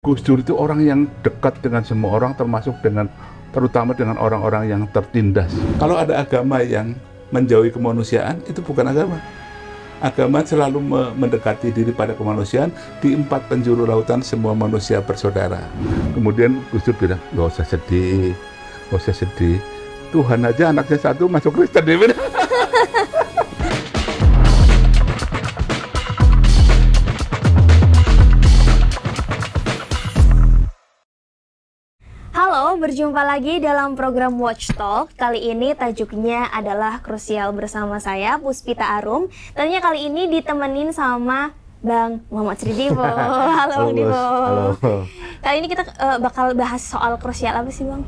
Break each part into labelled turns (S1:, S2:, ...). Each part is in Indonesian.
S1: Gus Dur itu orang yang dekat dengan semua orang, terutama dengan orang-orang yang tertindas. Kalau ada agama yang menjauhi kemanusiaan, itu bukan agama. Agama selalu mendekati diri pada kemanusiaan. Di 4 penjuru lautan semua manusia bersaudara. Kemudian Gus Dur bilang, gak usah sedih, gak usah sedih. Tuhan aja anaknya satu masuk Kristen.
S2: Halo, berjumpa lagi dalam program Watch Talk. Kali ini tajuknya adalah krusial bersama saya, Puspita Arum. Tentunya kali ini ditemenin sama Bang Muhammad Sridivo. Halo Bang Divo.
S3: Halo.
S2: Kali ini kita bakal bahas soal krusial apa sih Bang?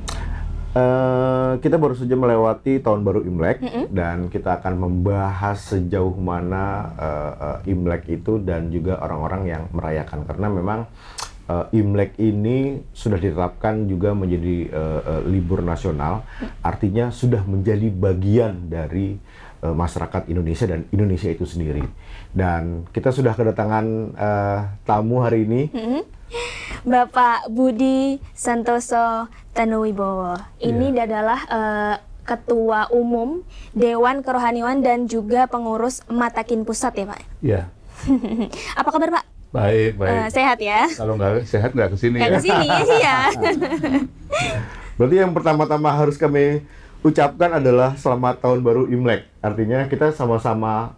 S3: Kita baru saja melewati tahun baru Imlek dan kita akan membahas sejauh mana Imlek itu dan juga orang-orang yang merayakan, karena memang Imlek ini sudah ditetapkan juga menjadi libur nasional, artinya sudah menjadi bagian dari masyarakat Indonesia dan Indonesia itu sendiri. Dan kita sudah kedatangan tamu hari ini.
S2: Bapak Budi Santoso Tanuwibowo. Ini adalah Ketua Umum Dewan Kerohanian dan juga pengurus Matakin Pusat ya Pak?
S1: Ya.
S2: Apa kabar Pak?
S1: Baik, baik.
S2: Sehat ya?
S1: Kalau nggak sehat nggak kesini
S2: ya? Nggak kesini, iya.
S3: Berarti yang pertama-tama harus kami ucapkan adalah selamat tahun baru Imlek. Artinya kita sama-sama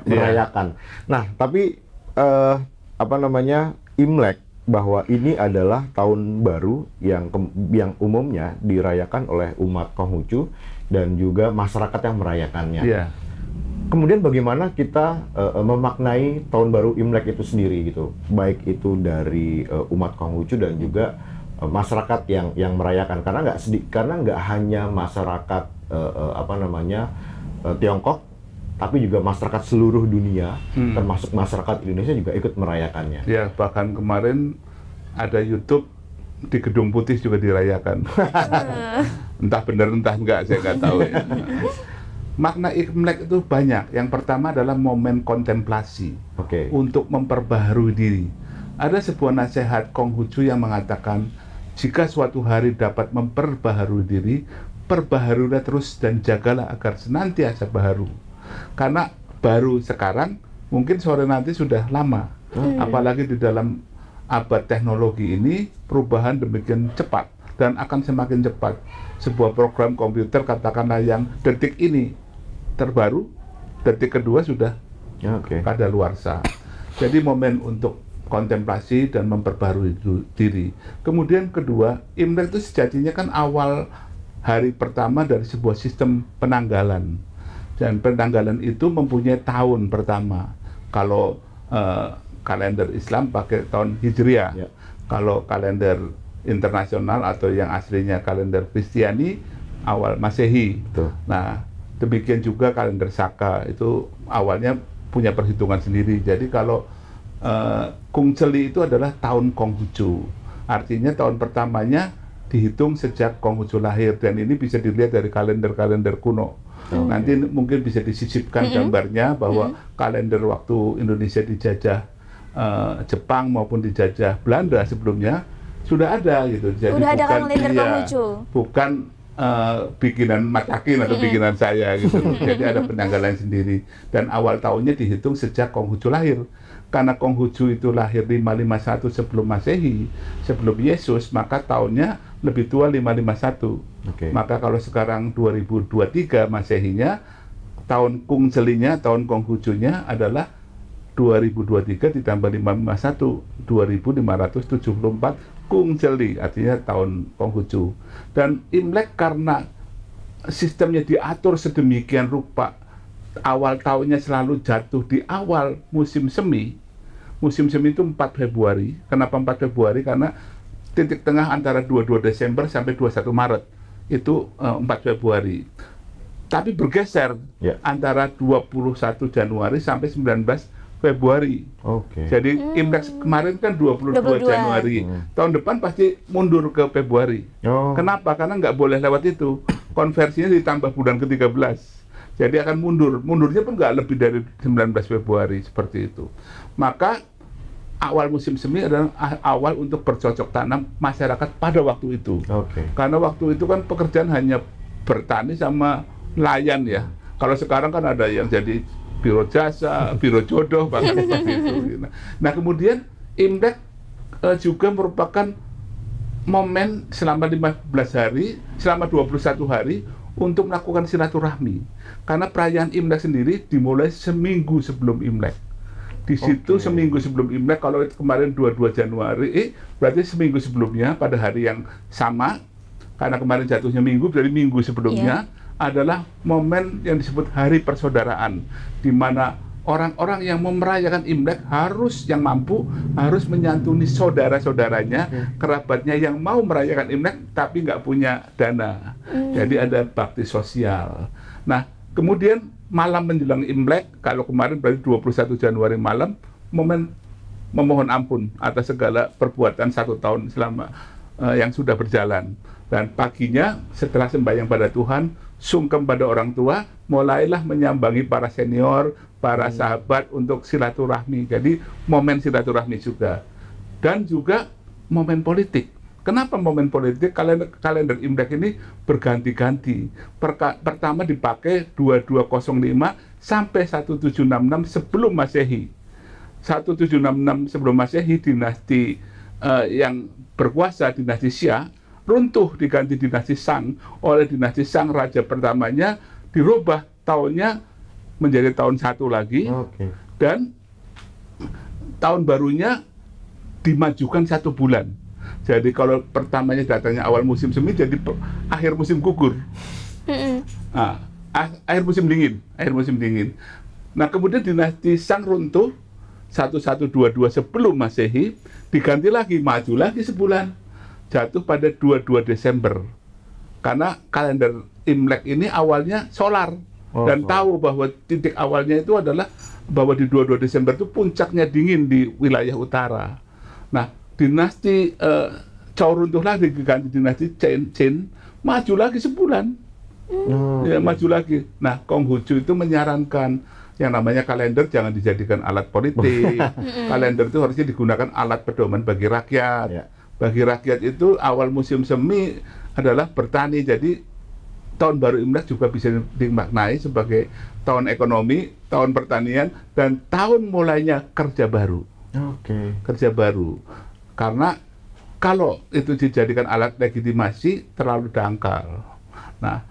S3: merayakan. Nah, tapi Imlek bahwa ini adalah tahun baru yang umumnya dirayakan oleh umat Konghucu dan juga masyarakat yang merayakannya.
S1: Yeah.
S3: Kemudian bagaimana kita memaknai tahun baru Imlek itu sendiri gitu, baik itu dari umat Konghucu dan juga masyarakat yang merayakan, karena nggak hanya masyarakat Tiongkok, tapi juga masyarakat seluruh dunia, termasuk masyarakat Indonesia juga ikut merayakannya.
S1: Ya, bahkan kemarin ada YouTube di Gedung Putih juga dirayakan. Entah benar entah enggak, saya nggak tahu ya. Makna Imlek itu banyak. Yang pertama adalah momen kontemplasi, untuk memperbaharui diri. Ada sebuah nasihat Konghucu yang mengatakan, jika suatu hari dapat memperbaharui diri, perbaharuilah terus dan jagalah agar senantiasa baharu. Karena baru sekarang, mungkin sore nanti sudah lama. Apalagi di dalam abad teknologi ini, perubahan demikian cepat dan akan semakin cepat. Sebuah program komputer katakanlah yang detik ini terbaru, detik kedua sudah kadaluarsa. Jadi momen untuk kontemplasi dan memperbarui diri. Kemudian kedua, Imlek itu sejatinya kan awal hari pertama dari sebuah sistem penanggalan. Dan penanggalan itu mempunyai tahun pertama. Kalau kalender Islam pakai tahun Hijriah. Kalau kalender internasional atau yang aslinya kalender Kristiani awal Masehi. Nah, demikian juga kalender Saka itu awalnya punya perhitungan sendiri. Jadi kalau Kung Celi itu adalah tahun Konghucu. Artinya tahun pertamanya dihitung sejak Konghucu lahir, dan ini bisa dilihat dari kalender-kalender kuno. Nanti mungkin bisa disisipkan gambarnya bahwa kalender waktu Indonesia dijajah Jepang maupun dijajah Belanda sebelumnya sudah ada gitu. Jadi
S2: udah ada kalender Konghucu.
S1: Bukan bikinan Matakin atau bikinan saya gitu. Jadi ada penanggalan sendiri, dan awal tahunnya dihitung sejak Konghucu lahir. Karena Konghucu itu lahir 551 sebelum Masehi, sebelum Yesus, maka tahunnya lebih tua 551. Maka kalau sekarang 2023 Masehinya, tahun Kung Celinya, tahun Konghucunya adalah 2023 ditambah 551, 2574 Kung Celi, artinya tahun Konghucu. Dan Imlek karena sistemnya diatur sedemikian rupa, awal tahunnya selalu jatuh di awal musim semi. Musim semi itu 4 Februari. Kenapa 4 Februari? Karena titik tengah antara 22 Desember sampai 21 Maret. Itu 4 Februari. Tapi bergeser antara 21 Januari sampai 19 Februari. Jadi Imlek kemarin kan 22 Januari. Tahun depan pasti mundur ke Februari. Kenapa? Karena nggak boleh lewat itu. Konversinya ditambah bulan ke-13. Jadi akan mundur. Mundurnya pun nggak lebih dari 19 Februari, seperti itu. Maka awal musim semi adalah awal untuk bercocok tanam masyarakat pada waktu itu. Karena waktu itu kan pekerjaan hanya bertani sama nelayan ya. Kalau sekarang kan ada yang jadi biro jasa, biro jodoh, bahkan seperti itu. Nah kemudian Imlek juga merupakan momen selama 15 hari, selama 21 hari untuk melakukan silaturahmi. Karena perayaan Imlek sendiri dimulai seminggu sebelum Imlek. Di situ seminggu sebelum Imlek, kalau kemarin 22 Januari, berarti seminggu sebelumnya pada hari yang sama, karena kemarin jatuhnya minggu, dari minggu sebelumnya adalah momen yang disebut Hari Persaudaraan, di mana orang-orang yang mau merayakan Imlek harus, yang mampu, harus menyantuni saudara-saudaranya, kerabatnya yang mau merayakan Imlek tapi nggak punya dana. Jadi ada bakti sosial. Nah, kemudian malam menjelang Imlek, kalau kemarin berarti 21 Januari malam, momen memohon ampun atas segala perbuatan 1 tahun selama yang sudah berjalan. Dan paginya setelah sembahyang pada Tuhan, sungkem pada orang tua, mulailah menyambangi para senior, para sahabat untuk silaturahmi. Jadi momen silaturahmi juga. Dan juga momen politik. Kenapa momen politik? Kalender Imlek ini berganti-ganti. Pertama dipakai 2205 sampai 1766 sebelum Masehi. 1766 sebelum Masehi, dinasti yang berkuasa, dinasti Xia, runtuh, diganti dinasti Shang. Oleh dinasti Shang, raja pertamanya dirubah tahunnya menjadi tahun 1 lagi. Dan tahun barunya dimajukan 1 bulan. Jadi kalau pertamanya datangnya awal musim semi, jadi akhir musim gugur. Akhir musim dingin. Nah kemudian dinasti Shang runtuh 1122 sebelum Masehi, diganti lagi, maju lagi sebulan, jatuh pada 22 Desember. Karena kalender Imlek ini awalnya solar, dan tahu bahwa titik awalnya itu adalah bahwa di 22 Desember itu puncaknya dingin di wilayah utara. Nah, dinasti Zhou runtuh lagi, diganti dinasti Qin, maju lagi sebulan. Maju lagi. Nah, Konghucu itu menyarankan yang namanya kalender jangan dijadikan alat politik. Kalender itu harusnya digunakan alat pedoman bagi rakyat. Bagi rakyat itu awal musim semi adalah bertani. Jadi tahun baru Imlek juga bisa dimaknai sebagai tahun ekonomi, tahun pertanian, dan tahun mulainya kerja baru. Kerja baru. Karena kalau itu dijadikan alat legitimasi terlalu dangkal. Nah,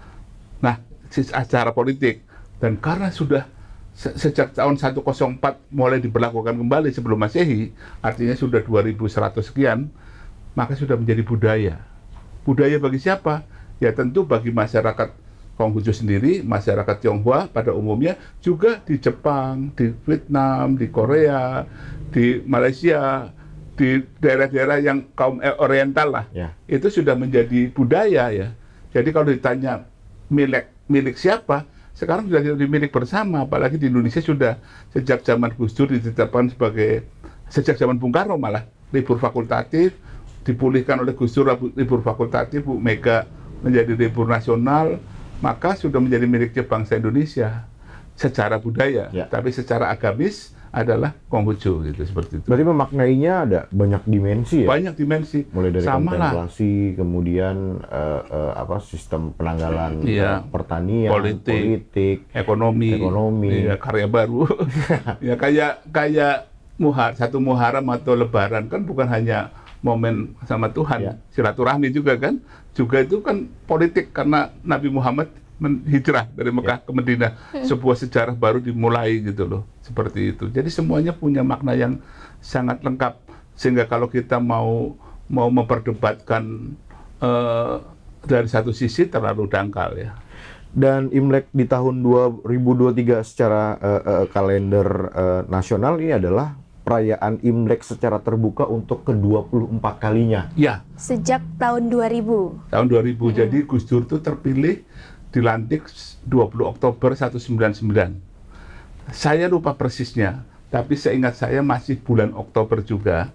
S1: secara politik, dan karena sudah sejak tahun 104 mulai diberlakukan kembali sebelum Masehi, artinya sudah 2100 sekian, maka sudah menjadi budaya. Budaya bagi siapa? Ya tentu bagi masyarakat Konghucu sendiri, masyarakat Tionghoa pada umumnya, juga di Jepang, di Vietnam, di Korea, di Malaysia, di daerah-daerah yang kaum oriental lah, itu sudah menjadi budaya ya. Jadi kalau ditanya milik siapa, sekarang sudah jadi milik bersama. Apalagi di Indonesia sudah sejak zaman Gus Dur ditetapkan sebagai, sejak zaman Bung Karno malah, libur fakultatif, dipulihkan oleh Gus Dur libur fakultatif, Bu Mega menjadi libur nasional, maka sudah menjadi miliknya bangsa Indonesia secara budaya, tapi secara agamis adalah Konghucu gitu, seperti itu.
S3: Berarti memaknainya ada banyak dimensi ya?
S1: Banyak dimensi.
S3: Mulai dari
S1: sama
S3: kontemplasi, kemudian sistem penanggalan pertanian, politik,
S1: ekonomi, karya baru. Ya kayak satu Muharram atau Lebaran kan bukan hanya momen sama Tuhan, silaturahmi juga kan. Juga itu kan politik, karena Nabi Muhammad hijrah dari Mekah ke Madinah, sebuah sejarah baru dimulai gitu loh, seperti itu. Jadi semuanya punya makna yang sangat lengkap, sehingga kalau kita mau memperdebatkan dari satu sisi terlalu dangkal ya.
S3: Dan Imlek di tahun 2023 secara kalender nasional ini adalah perayaan Imlek secara terbuka untuk ke-24 kalinya.
S1: Ya.
S2: Sejak tahun 2000.
S1: Tahun 2000. Jadi Gus Dur itu terpilih, dilantik 20 Oktober 1999. Saya lupa persisnya, tapi seingat saya masih bulan Oktober juga.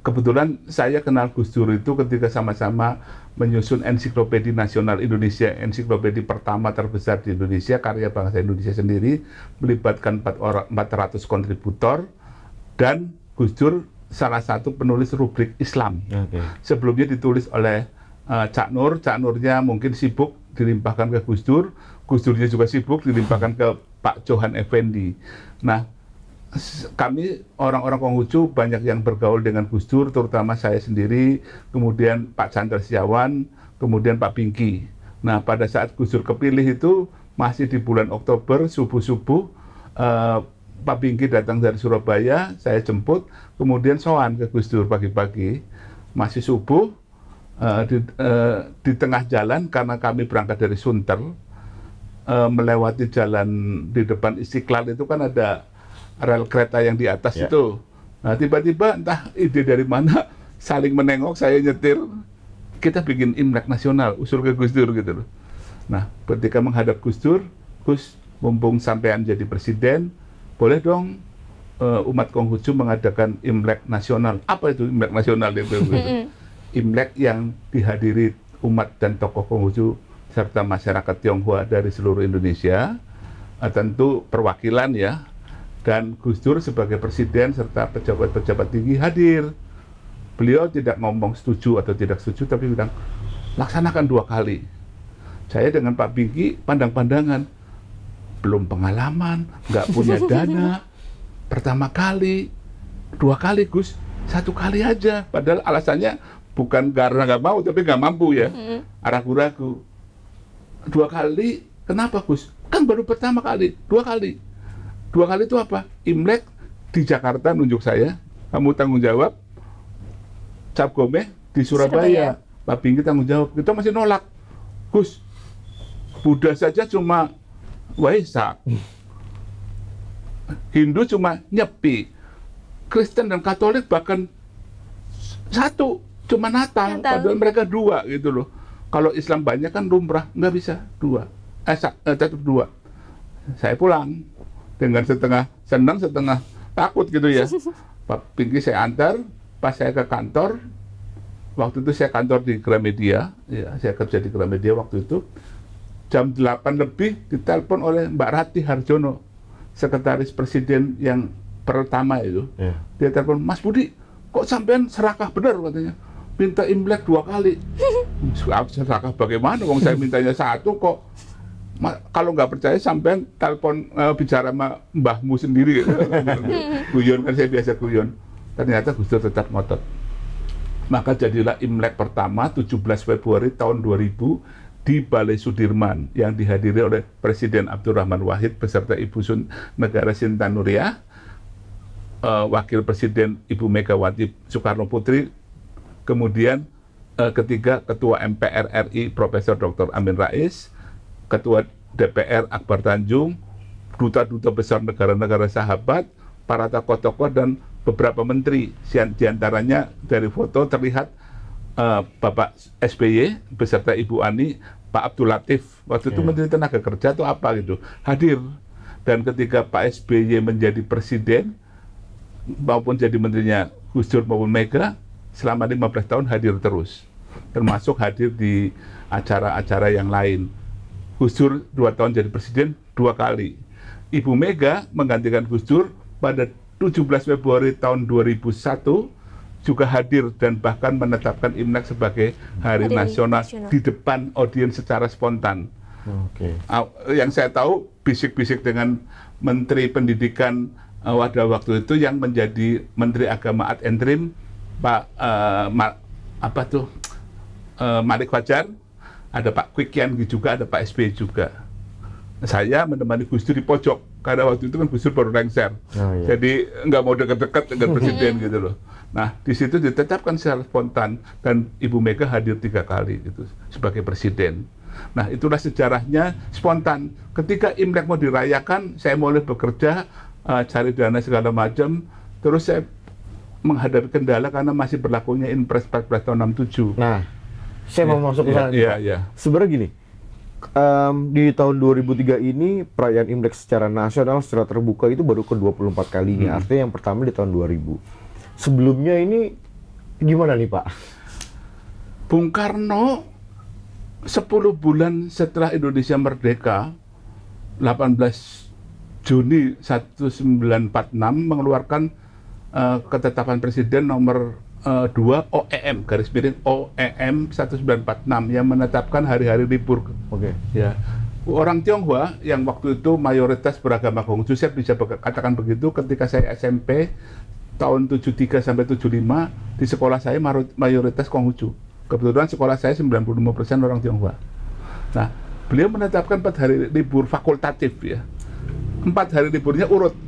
S1: Kebetulan saya kenal Gus Dur itu ketika sama-sama menyusun Ensiklopedia Nasional Indonesia, ensiklopedia pertama terbesar di Indonesia, karya bangsa Indonesia sendiri, melibatkan 400 kontributor, dan Gus Dur salah satu penulis rubrik Islam. Sebelumnya ditulis oleh Cak Nur. Cak Nurnya mungkin sibuk, dilimpahkan ke Gus Dur. Gus Durnya juga sibuk, dilimpahkan ke Pak Johan Effendi. Nah, kami orang-orang Konghucu banyak yang bergaul dengan Gus Dur, terutama saya sendiri, kemudian Pak Chandra Setiawan, kemudian Pak Pinky. Nah, pada saat Gus Dur kepilih itu masih di bulan Oktober, subuh-subuh, Pak Pinky datang dari Surabaya, saya jemput, kemudian sowan ke Gus Dur pagi-pagi, masih subuh, di tengah jalan karena kami berangkat dari Sunter, melewati jalan di depan Istiqlal itu kan ada rel kereta yang di atas itu. Nah, tiba-tiba entah ide dari mana saling menengok, saya nyetir, kita bikin Imlek nasional, usul ke Gus Dur gitu loh. Nah, ketika menghadap Gus Dur, Gus, mumpung sampean jadi presiden, boleh dong umat Konghucu mengadakan Imlek nasional. Apa itu Imlek nasional itu? Imlek yang dihadiri umat dan tokoh Konghucu serta masyarakat Tionghoa dari seluruh Indonesia, tentu perwakilan ya, dan Gus Dur sebagai presiden serta pejabat-pejabat tinggi hadir. Beliau tidak ngomong setuju atau tidak setuju, tapi bilang laksanakan 2 kali. Saya dengan Pak Pinky pandang-pandangan, belum pengalaman, nggak punya dana, pertama kali, 2 kali Gus, 1 kali aja. Padahal alasannya bukan karena nggak mau, tapi nggak mampu ya, ragu-ragu. 2 kali, kenapa Gus? Kan baru pertama kali, 2 kali. 2 kali itu apa? Imlek di Jakarta nunjuk saya, kamu tanggung jawab. Cap Gomeh di Surabaya. Pak Pinky tanggung jawab. Kita masih nolak. Gus, Buddha saja cuma Waisak. Hindu cuma Nyepi. Kristen dan Katolik bahkan 1, cuma Natal. Padahal mereka 2 gitu loh. Kalau Islam banyak kan lumrah, nggak bisa 2. Tetap 2. Saya pulang dengan setengah senang, setengah takut gitu ya. Pak Pinky saya antar, pas saya ke kantor, waktu itu saya kantor di Gramedia, ya, saya kerja di Gramedia waktu itu, jam 8 lebih ditelepon oleh Mbak Rati Harjono, sekretaris presiden yang pertama itu. Dia telepon, Mas Budi, kok sampean serakah benar katanya, minta Imlek 2 kali. Serakah bagaimana, wong saya mintanya 1 kok. Kalau nggak percaya sampean telepon bicara sama mbahmu sendiri. Guyon kan, saya biasa guyon. Ternyata Gus Dur tetap ngotot. Maka jadilah Imlek pertama 17 Februari tahun 2000 di Balai Sudirman yang dihadiri oleh Presiden Abdurrahman Wahid beserta Ibu Negara Sinta Nuriyah, Wakil Presiden Ibu Megawati Soekarno Putri, kemudian ketiga Ketua MPR RI Profesor Dr. Amin Rais, Ketua DPR Akbar Tanjung, duta-duta besar negara-negara sahabat, para tokoh-tokoh dan beberapa menteri. Di antaranya dari foto terlihat Bapak SBY beserta Ibu Ani, Pak Abdul Latif, waktu itu Menteri Tenaga Kerja atau apa gitu, hadir. Dan ketika Pak SBY menjadi presiden maupun jadi menterinya Gus Dur maupun Mega, selama 15 tahun hadir terus, termasuk hadir di acara-acara yang lain. Gus Dur 2 tahun jadi presiden 2 kali. Ibu Mega menggantikan Gus Dur pada 17 Februari tahun 2001 juga hadir dan bahkan menetapkan Imlek sebagai hari nasional di depan audiens secara spontan. Yang saya tahu bisik-bisik dengan Menteri Pendidikan pada waktu itu yang menjadi Menteri Agama ad interim Pak Malik Fajar, ada Pak Kwikian juga, ada Pak SBY juga. Saya menemani Gus Dur di pojok karena waktu itu kan Gus Dur baru lengser, jadi nggak mau dekat-dekat dengan presiden gitu loh. Nah, di situ ditetapkan secara spontan dan Ibu Mega hadir 3 kali gitu sebagai presiden. Nah, itulah sejarahnya spontan. Ketika Imlek mau dirayakan, saya mulai bekerja, cari dana segala macam, terus saya menghadapi kendala karena masih berlakunya Inpres 14 tahun 67.
S3: Nah, saya mau masuk ke sana. Sebenarnya gini, di tahun 2003 ini perayaan Imlek secara nasional, secara terbuka itu baru ke-24 kalinya. Artinya yang pertama di tahun 2000. Sebelumnya ini gimana nih Pak?
S1: Bung Karno 10 bulan setelah Indonesia merdeka, 18 Juni 1946 mengeluarkan ketetapan Presiden nomor 2 OEM OEM 1946 yang menetapkan hari-hari libur.
S3: Oke.
S1: Ya, orang Tionghoa yang waktu itu mayoritas beragama Konghucu, saya bisa katakan begitu. Ketika saya SMP tahun 73 sampai 75 di sekolah saya mayoritas Konghucu. Kebetulan sekolah saya 95% orang Tionghoa. Nah, beliau menetapkan 4 hari libur fakultatif ya. 4 hari liburnya urut.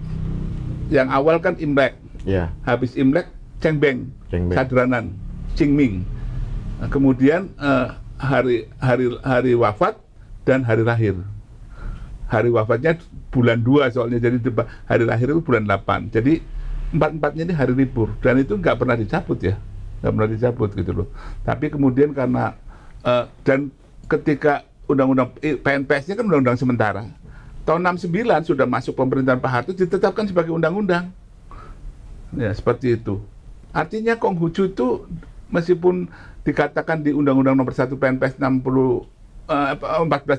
S1: Yang awal kan Imlek.
S3: Ya.
S1: Habis Imlek Cengbeng, Sadranan, Qingming. Nah, kemudian hari wafat dan hari lahir. Hari wafatnya bulan 2 soalnya, jadi hari lahir itu bulan 8. Jadi 4-4-nya ini hari libur dan itu nggak pernah dicabut ya, nggak pernah dicabut gitu loh. Tapi kemudian karena dan ketika undang-undang PNPS-nya kan undang-undang sementara, tahun 69 sudah masuk pemerintahan Pak Harto ditetapkan sebagai undang-undang. Ya seperti itu. Artinya Konghucu itu meskipun dikatakan di Undang-Undang Nomor 1 PNPS 14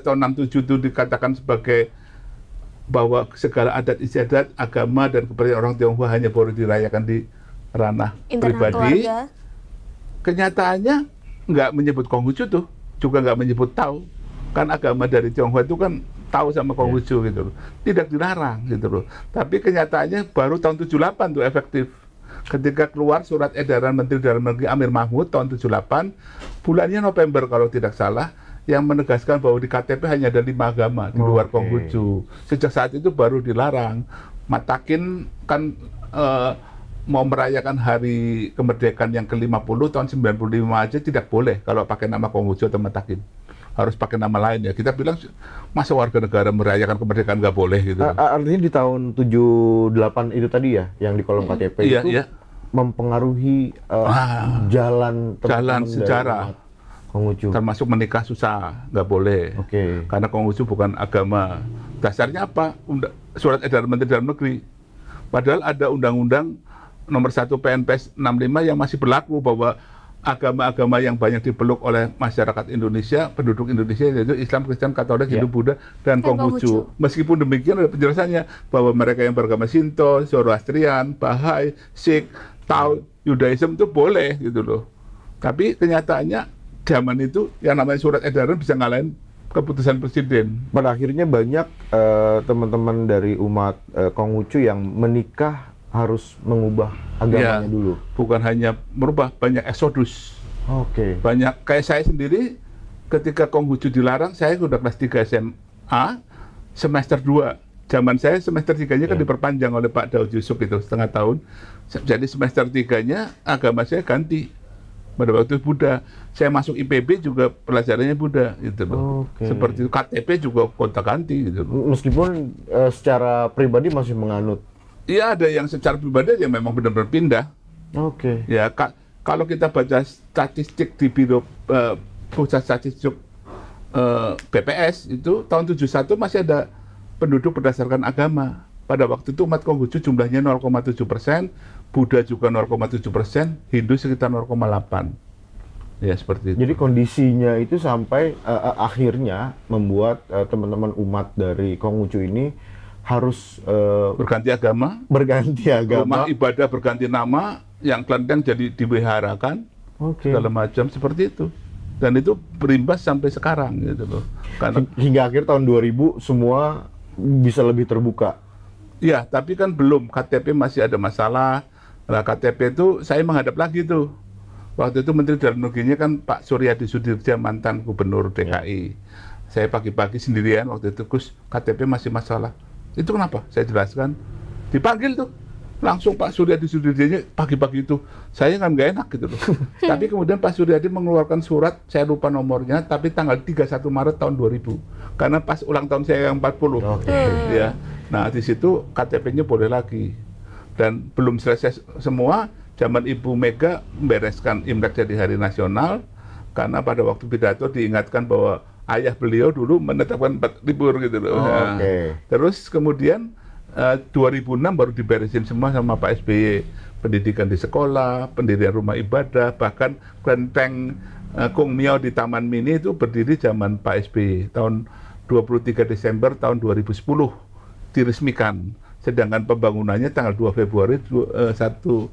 S1: tahun 67 itu dikatakan sebagai bahwa segala adat istiadat, agama dan kepercayaan orang Tionghoa hanya boleh dirayakan di ranah
S2: internal
S1: pribadi.
S2: keluarga.
S1: Kenyataannya nggak menyebut Konghucu tuh, juga nggak menyebut Tao. Kan agama dari Tionghoa itu kan Tao sama Konghucu gitu loh. Tidak dilarang gitu loh. Tapi kenyataannya baru tahun 78 tuh efektif. Ketika keluar surat edaran Menteri Dalam Negeri Amir Mahmud tahun 78, bulannya November kalau tidak salah, yang menegaskan bahwa di KTP hanya ada 5 agama di luar Konghucu. Sejak saat itu baru dilarang. Matakin kan mau merayakan hari kemerdekaan yang ke-50 tahun 95 aja tidak boleh kalau pakai nama Konghucu atau Matakin. Harus pakai nama lain ya. Kita bilang masa warga negara merayakan kemerdekaan nggak boleh gitu.
S3: Artinya di tahun 78 itu tadi ya, yang di kolom KTP itu
S1: mempengaruhi
S3: jalan
S1: sejarah.
S3: Konghucu.
S1: Termasuk menikah susah, nggak boleh. Karena Konghucu bukan agama. Dasarnya apa? Surat edaran Menteri Dalam Negeri. Padahal ada Undang-Undang Nomor 1 PNPS 65 yang masih berlaku bahwa agama-agama yang banyak dipeluk oleh masyarakat Indonesia, penduduk Indonesia, yaitu Islam, Kristen, Katolik, Hindu, Buddha, dan Konghucu. Meskipun demikian ada penjelasannya bahwa mereka yang beragama Shinto, Zoroastrian, Bahai, Sikh, Tao, Yudaism itu boleh gitu loh. Tapi kenyataannya zaman itu yang namanya surat edaran bisa ngalahin keputusan presiden.
S3: Pada akhirnya banyak teman-teman dari umat Konghucu yang menikah harus mengubah agamanya dulu.
S1: Bukan hanya merubah, banyak eksodus. Banyak, kayak saya sendiri ketika Konghucu dilarang, saya sudah kelas 3 SMA, semester 2. Zaman saya semester 3-nya kan diperpanjang oleh Pak Daud Yusuf itu setengah tahun. Jadi semester 3-nya agama saya ganti. Pada waktu Buddha, saya masuk IPB juga pelajarannya Buddha gitu loh. Seperti itu, KTP juga kontak-ganti gitu loh.
S3: Meskipun secara pribadi masih menganut.
S1: Iya, ada yang secara pribadi yang memang benar-benar pindah. Ya, kalau kita baca statistik di Biro Pusat Statistik BPS itu tahun 71 masih ada penduduk berdasarkan agama. Pada waktu itu umat Konghucu jumlahnya 0,7%, Buddha juga 0,7%, Hindu sekitar 0,8%. Ya, seperti itu.
S3: Jadi kondisinya itu sampai akhirnya membuat teman-teman umat dari Konghucu ini harus
S1: berganti agama, rumah ibadah berganti nama, yang kelenteng jadi diwiharakan, segala macam seperti itu. Dan itu berimbas sampai sekarang gitu loh. Karena
S3: hingga akhir tahun 2000 semua bisa lebih terbuka.
S1: Ya, tapi kan belum, KTP masih ada masalah. Nah, KTP itu saya menghadap lagi tuh. Waktu itu Menteri Dalam Negerinya kan Pak Suryadi Sudirja, mantan Gubernur DKI. Saya pagi-pagi sendirian waktu itu, Gus, KTP masih masalah. Itu kenapa? Saya jelaskan. Dipanggil tuh. Langsung Pak Suryadi Sudirjanya pagi-pagi itu. Saya kan nggak enak gitu loh. Tapi kemudian Pak Suryadi mengeluarkan surat, saya lupa nomornya, tapi tanggal 31 Maret tahun 2000. Karena pas ulang tahun saya yang 40. Ya. Nah, di situ KTP-nya boleh lagi. Dan belum selesai semua, zaman Ibu Mega membereskan Imlek jadi hari nasional, karena pada waktu pidato diingatkan bahwa ayah beliau dulu menetapkan 4 libur gitu loh. Terus kemudian 2006 baru diberesin semua sama Pak SBY. Pendidikan di sekolah, pendirian rumah ibadah, bahkan kelenteng Kung Miao di Taman Mini itu berdiri zaman Pak SBY. Tahun 23 Desember tahun 2010 diresmikan. sedangkan pembangunannya tanggal 2 Februari 2009.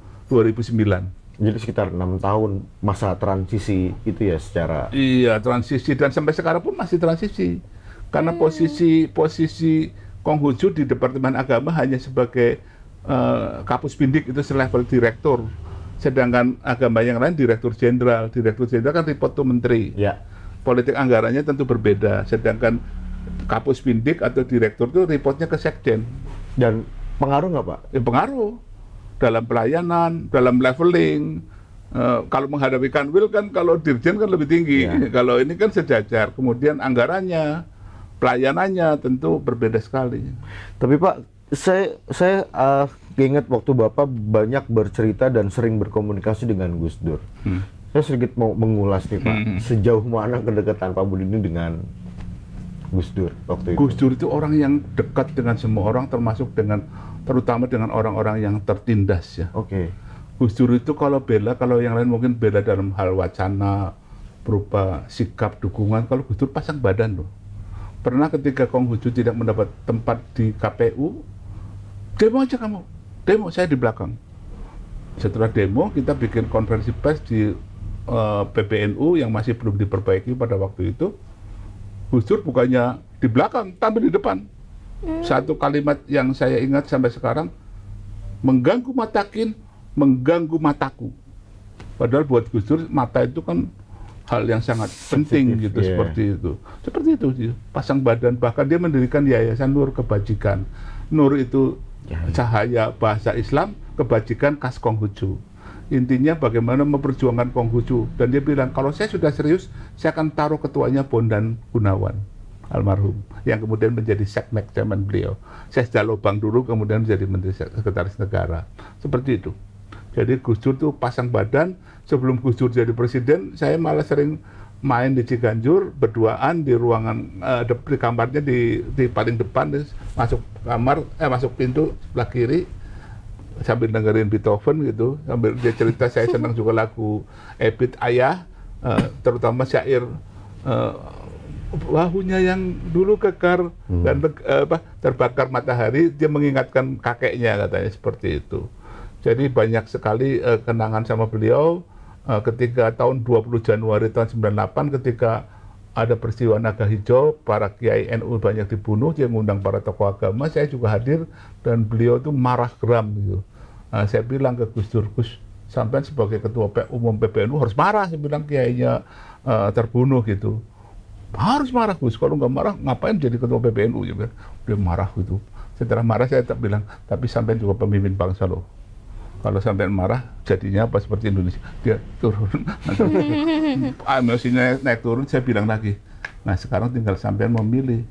S3: Jadi sekitar 6 tahun masa transisi itu ya secara...
S1: Iya, transisi, dan sampai sekarang pun masih transisi. Karena posisi Konghucu di Departemen Agama hanya sebagai Kapus Pindik, itu selevel direktur. Sedangkan agama yang lain direktur jenderal. Direktur jenderal kan report to menteri.
S3: Ya.
S1: Politik anggarannya tentu berbeda. Sedangkan Kapus Pindik atau direktur itu reportnya ke sekjen.
S3: Dan pengaruh nggak Pak?
S1: Ya, pengaruh dalam pelayanan, dalam leveling. Kalau menghadapi kanwil kan, kalau dirjen kan lebih tinggi.
S3: Ya.
S1: Kalau ini kan sejajar. Kemudian anggarannya, pelayanannya tentu berbeda sekali.
S3: Tapi Pak, saya ingat waktu Bapak banyak bercerita dan sering berkomunikasi dengan Gus Dur. Saya sedikit mau mengulas nih Pak, sejauh mana kedekatan Pak Budi ini dengan Gus Dur waktu itu?
S1: Gus Dur itu orang yang dekat dengan semua orang, terutama dengan orang-orang yang tertindas ya.
S3: Oke.
S1: Gus Dur itu kalau bela, kalau yang lain mungkin bela dalam hal wacana, berupa sikap, dukungan, kalau Gus Dur pasang badan loh. Pernah ketika Konghucu tidak mendapat tempat di KPU, demo aja kamu, demo, saya di belakang. Setelah demo, kita bikin konferensi pers di PBNU yang masih belum diperbaiki pada waktu itu. Gus Dur bukannya di belakang, tapi di depan. Satu kalimat yang saya ingat sampai sekarang, mengganggu matakin, mengganggu mataku. Padahal buat Gus Dur, mata itu kan hal yang sangat penting gitu, seperti itu. Seperti itu, dia pasang badan, bahkan dia mendirikan Yayasan Nur Kebajikan. Nur itu cahaya bahasa Islam, kebajikan khas Konghucu. Intinya bagaimana memperjuangkan Konghucu. Dan dia bilang, kalau saya sudah serius, saya akan taruh ketuanya Bondan Gunawan, almarhum, yang kemudian menjadi seknek zaman beliau. Saya sudah lobang dulu, kemudian menjadi Menteri Sekretaris Negara. Seperti itu. Jadi Gus Dur itu pasang badan. Sebelum Gus Dur jadi presiden, saya malah sering main di Ciganjur, berduaan di ruangan, di kamarnya di paling depan, masuk kamar, masuk pintu sebelah kiri, sambil dengerin Beethoven gitu, sambil dia cerita. Saya senang juga lagu Ebit Ayah, terutama syair bahunya yang dulu kekar dan terbakar matahari, dia mengingatkan kakeknya, katanya seperti itu. Jadi banyak sekali kenangan sama beliau. Ketika tahun 20 Januari tahun 98, ketika ada peristiwa Naga Hijau, para kiai NU banyak dibunuh, dia mengundang para tokoh agama, saya juga hadir, dan beliau itu marah geram gitu. Saya bilang ke Gus Dur, Gus, sampai sebagai ketua umum PBNU harus marah, saya bilang kiainya terbunuh gitu. Harus marah Gus, kalau nggak marah ngapain jadi ketua PBNU? Dia marah gitu. Setelah marah saya tetap bilang, tapi sampai juga pemimpin bangsa loh. Kalau sampai marah, jadinya apa seperti Indonesia? Dia turun. Emosinya naik turun, saya bilang lagi. Nah sekarang tinggal sampean memilih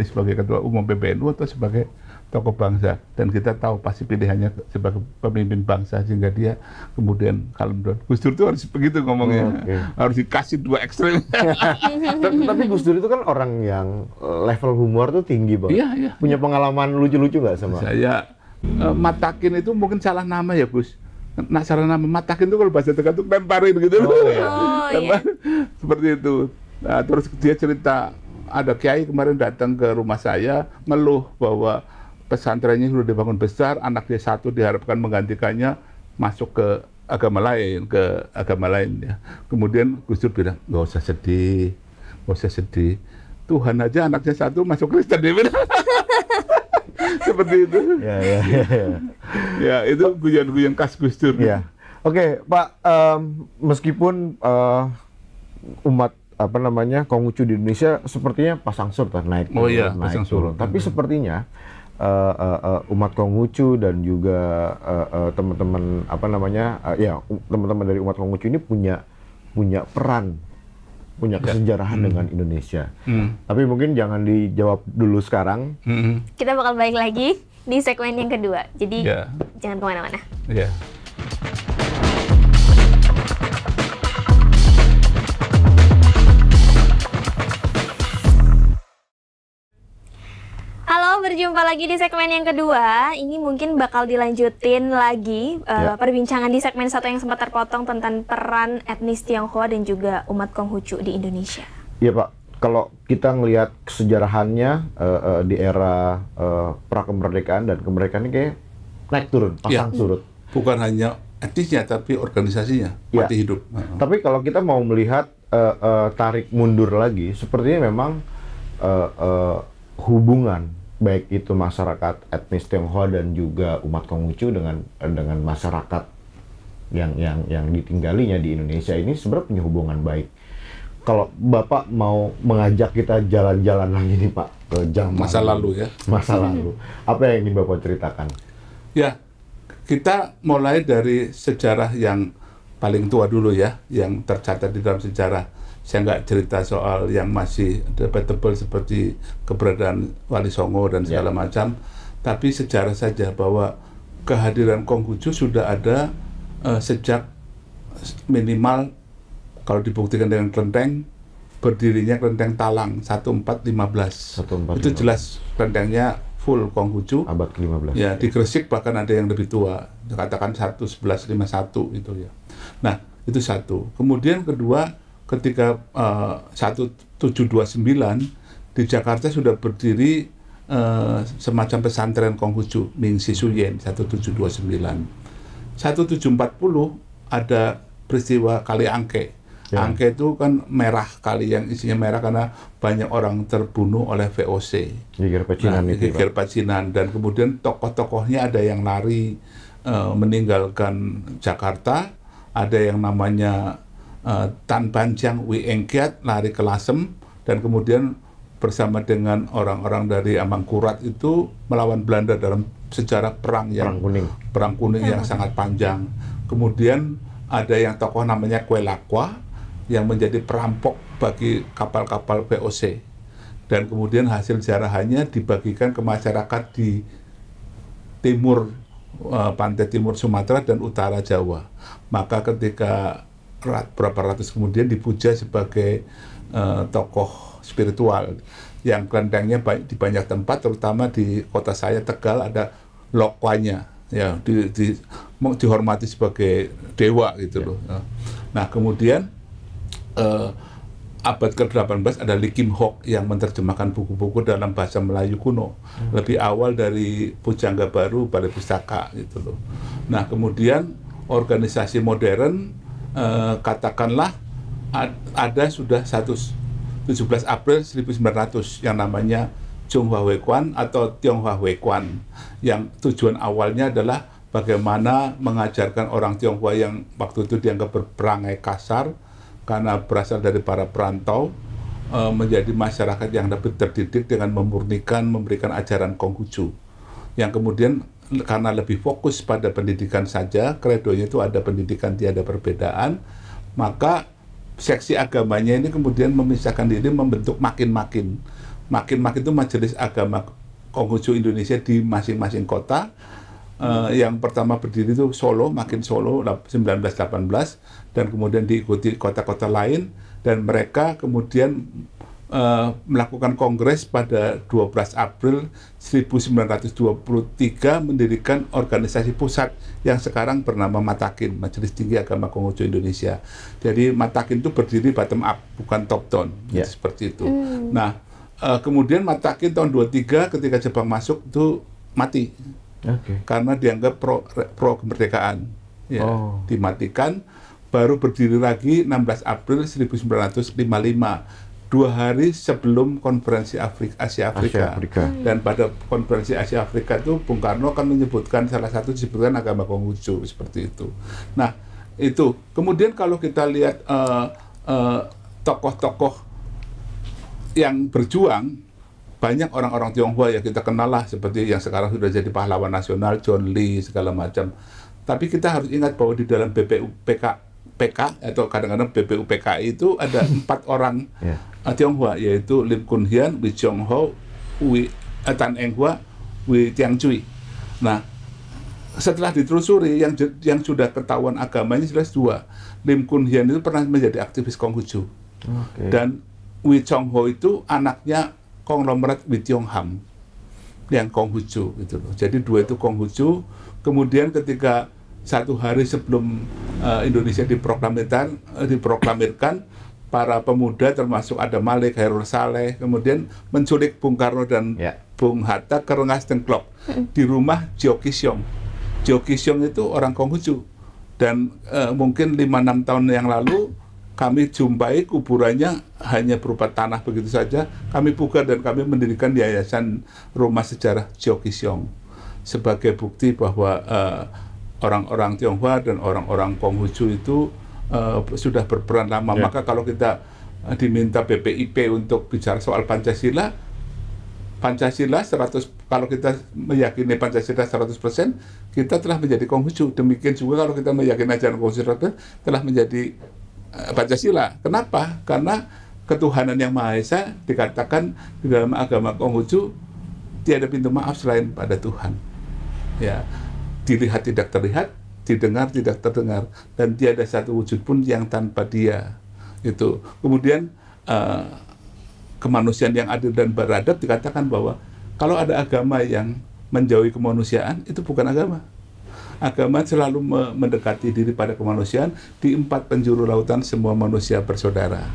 S1: sebagai ketua umum PBNU atau sebagai tokoh bangsa. Dan kita tahu pasti pilihannya sebagai pemimpin bangsa, sehingga dia kemudian kalem down. Gus Dur itu harus begitu ngomongnya. Harus dikasih dua ekstrem.
S3: Tapi Gus Dur itu kan orang yang level humor tuh tinggi banget.
S1: Iya.
S3: Punya pengalaman lucu-lucu nggak sama?
S1: Saya Matakin itu mungkin salah nama ya Gus. Nah salah nama Matakin itu kalau bahasa Tegal itu lemparin gitu. Seperti itu. Nah, terus dia cerita, ada kiai kemarin datang ke rumah saya ngeluh bahwa pesantrennya sudah dibangun besar, anak dia satu diharapkan menggantikannya masuk ke agama lain, ya. Kemudian Gus Dur bilang, nggak usah sedih. Tuhan aja anaknya satu masuk Kristen, dia bilang. Seperti itu. Ya, itu guyon-guyon khas Gus Dur.
S3: Ya. Oke, Pak, meskipun umat Konghucu di Indonesia sepertinya pasang surut, naik turun. Tapi sepertinya umat Konghucu dan juga teman-teman teman-teman dari umat Konghucu ini punya peran, punya kesejarahan dengan Indonesia. Tapi mungkin jangan dijawab dulu sekarang.
S2: Kita bakal balik lagi di segmen yang kedua. Jadi jangan kemana-mana. Halo, berjumpa lagi di segmen yang kedua. Ini mungkin bakal dilanjutin lagi perbincangan di segmen satu yang sempat terpotong tentang peran etnis Tionghoa dan juga umat Konghucu di Indonesia.
S3: Iya Pak, kalau kita ngelihat kesejarahannya di era pra kemerdekaan dan kemerdekaan ini kayak naik turun, pasang surut.
S1: Bukan hanya etnisnya tapi organisasinya mati hidup.
S3: Tapi kalau kita mau melihat tarik mundur lagi, sepertinya memang hubungan baik itu masyarakat etnis Tionghoa dan juga umat Konghucu dengan masyarakat yang ditinggalinya di Indonesia ini sebenarnya punya hubungan baik. Kalau Bapak mau mengajak kita jalan-jalan lagi nih Pak ke zaman
S1: Masa lalu ya.
S3: Masa lalu. Apa yang ingin Bapak ceritakan?
S1: Ya, kita mulai dari sejarah yang paling tua dulu ya, yang tercatat di dalam sejarah. Saya nggak cerita soal yang masih debatable seperti keberadaan Wali Songo dan segala macam, tapi sejarah saja bahwa kehadiran Konghucu sudah ada sejak minimal, kalau dibuktikan dengan kelenteng, berdirinya kelenteng Talang 1415. Itu jelas kelentengnya full Konghucu.
S3: Abad ke-15.
S1: Ya, di Gresik bahkan ada yang lebih tua, katakan 1151 itu ya. Nah, itu satu. Kemudian kedua, ketika 1729 di Jakarta sudah berdiri semacam pesantren Konghucu, Ming Si Suyen 1729. 1740 ada peristiwa Kali Angke. Angke itu kan merah, kali yang isinya merah karena banyak orang terbunuh oleh VOC.
S3: Geger Pacinan itu.
S1: Geger Pacinan, dan kemudian tokoh-tokohnya ada yang lari meninggalkan Jakarta, ada yang namanya Tan Panjang Wi Engkiat lari ke Lasem, dan kemudian bersama dengan orang-orang dari Amangkurat itu melawan Belanda dalam sejarah perang kuning yang sangat panjang. Kemudian ada yang tokoh namanya Kue Lakwa yang menjadi perampok bagi kapal-kapal VOC, dan kemudian hasil jarahannya dibagikan ke masyarakat di timur pantai timur Sumatera dan utara Jawa. Maka ketika berapa ratus kemudian dipuja sebagai tokoh spiritual yang kelentengnya di banyak tempat, terutama di kota saya Tegal ada lokwanya ya, dihormati sebagai dewa gitu loh. Nah, kemudian abad ke-18 ada Lee Kim Hock yang menerjemahkan buku-buku dalam bahasa Melayu kuno, lebih awal dari Pujangga Baru, Balai Pustaka gitu loh. Nah, kemudian organisasi modern, katakanlah ada sudah 17 April 1900 yang namanya Chunghwa Huekuan atau Tionghoa Huekuan, yang tujuan awalnya adalah bagaimana mengajarkan orang Tionghoa yang waktu itu dianggap berperangai kasar karena berasal dari para perantau, menjadi masyarakat yang lebih terdidik dengan memurnikan, memberikan ajaran Konghucu, yang kemudian karena lebih fokus pada pendidikan saja, kredonya itu ada pendidikan tiada perbedaan, maka seksi agamanya ini kemudian memisahkan diri, membentuk makin-makin itu majelis agama Konghucu Indonesia di masing-masing kota. Yang pertama berdiri itu Solo, Makin Solo 1918, dan kemudian diikuti kota-kota lain, dan mereka kemudian melakukan kongres pada 12 April 1923 mendirikan organisasi pusat yang sekarang bernama Matakin, Majelis Tinggi Agama Konghucu Indonesia. Jadi Matakin itu berdiri bottom up, bukan top down, seperti itu. Nah, kemudian Matakin tahun 23 ketika Jepang masuk itu mati, karena dianggap pro kemerdekaan, dimatikan. Baru berdiri lagi 16 April 1955. 2 hari sebelum konferensi Asia Afrika. Dan pada konferensi Asia Afrika itu Bung Karno kan menyebutkan salah satu disebutkan agama Konghucu, seperti itu. Nah, itu. Kemudian kalau kita lihat tokoh-tokoh yang berjuang, banyak orang-orang Tionghoa yang kita kenal lah, seperti yang sekarang sudah jadi pahlawan nasional, John Lee, segala macam. Tapi kita harus ingat bahwa di dalam PK atau kadang-kadang BPUPKI itu ada 4 orang Tionghoa, yaitu Lim Kun Hian, Wee Chong Ho, Tan Eng Hua, Wee Tiang Cui. Nah, setelah ditelusuri yang sudah ketahuan agamanya jelas 2. Lim Kun Hian itu pernah menjadi aktivis Konghucu, dan Wee Chong Ho itu anaknya konglomerat Wee Tiong Ham yang Konghucu gitu loh. Jadi 2 itu Konghucu. Kemudian ketika 1 hari sebelum Indonesia diproklamirkan, para pemuda termasuk ada Malik, Hairul Saleh, kemudian menculik Bung Karno dan Bung Hatta ke Rengas Dengklok di rumah Jio Kisyong. Jio Kisyong itu orang Konghucu, dan mungkin 5-6 tahun yang lalu kami jumpai kuburannya hanya berupa tanah begitu saja. Kami buka dan kami mendirikan Yayasan Rumah Sejarah Jio Kisyong sebagai bukti bahwa orang-orang Tionghoa dan orang-orang Konghucu itu sudah berperan lama. Maka kalau kita diminta BPIP untuk bicara soal Pancasila 100, kalau kita meyakini Pancasila 100%, kita telah menjadi Konghucu. Demikian juga kalau kita meyakini ajaran Konghucu telah menjadi Pancasila. Kenapa? Karena ketuhanan yang Maha Esa dikatakan di dalam agama Konghucu, tiada pintu maaf selain pada Tuhan. Ya, dilihat tidak terlihat, didengar tidak terdengar, dan tiada satu wujud pun yang tanpa Dia. Itu. Kemudian kemanusiaan yang adil dan beradab dikatakan bahwa kalau ada agama yang menjauhi kemanusiaan, itu bukan agama. Agama selalu mendekati diri pada kemanusiaan. Di 4 penjuru lautan semua manusia bersaudara.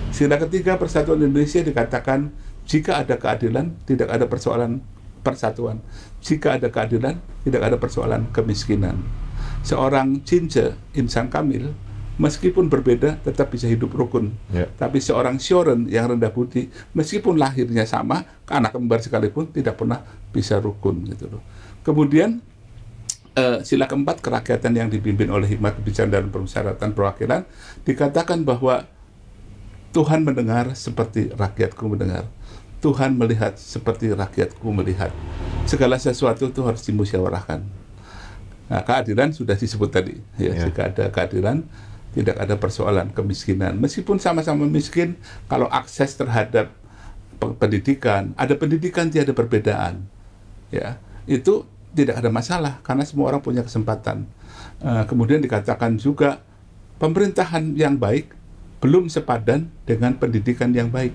S1: Sila ketiga Persatuan Indonesia dikatakan jika ada keadilan tidak ada persoalan persatuan. Jika ada keadilan tidak ada persoalan kemiskinan. Seorang Cince, insan kamil, meskipun berbeda tetap bisa hidup rukun. Tapi seorang Sioren yang rendah budi, meskipun lahirnya sama, anak kembar sekalipun tidak pernah bisa rukun gitu loh. Kemudian sila keempat kerakyatan yang dipimpin oleh hikmat kebijakan dan permusyawaratan perwakilan dikatakan bahwa Tuhan mendengar seperti rakyatku mendengar. Tuhan melihat seperti rakyatku melihat. Segala sesuatu itu harus dimusyawarahkan. Nah, keadilan sudah disebut tadi. Jika ada keadilan, tidak ada persoalan kemiskinan. Meskipun sama-sama miskin, kalau akses terhadap pendidikan, ada pendidikan tiada perbedaan. Ya, itu tidak ada masalah karena semua orang punya kesempatan. Kemudian dikatakan juga pemerintahan yang baik belum sepadan dengan pendidikan yang baik.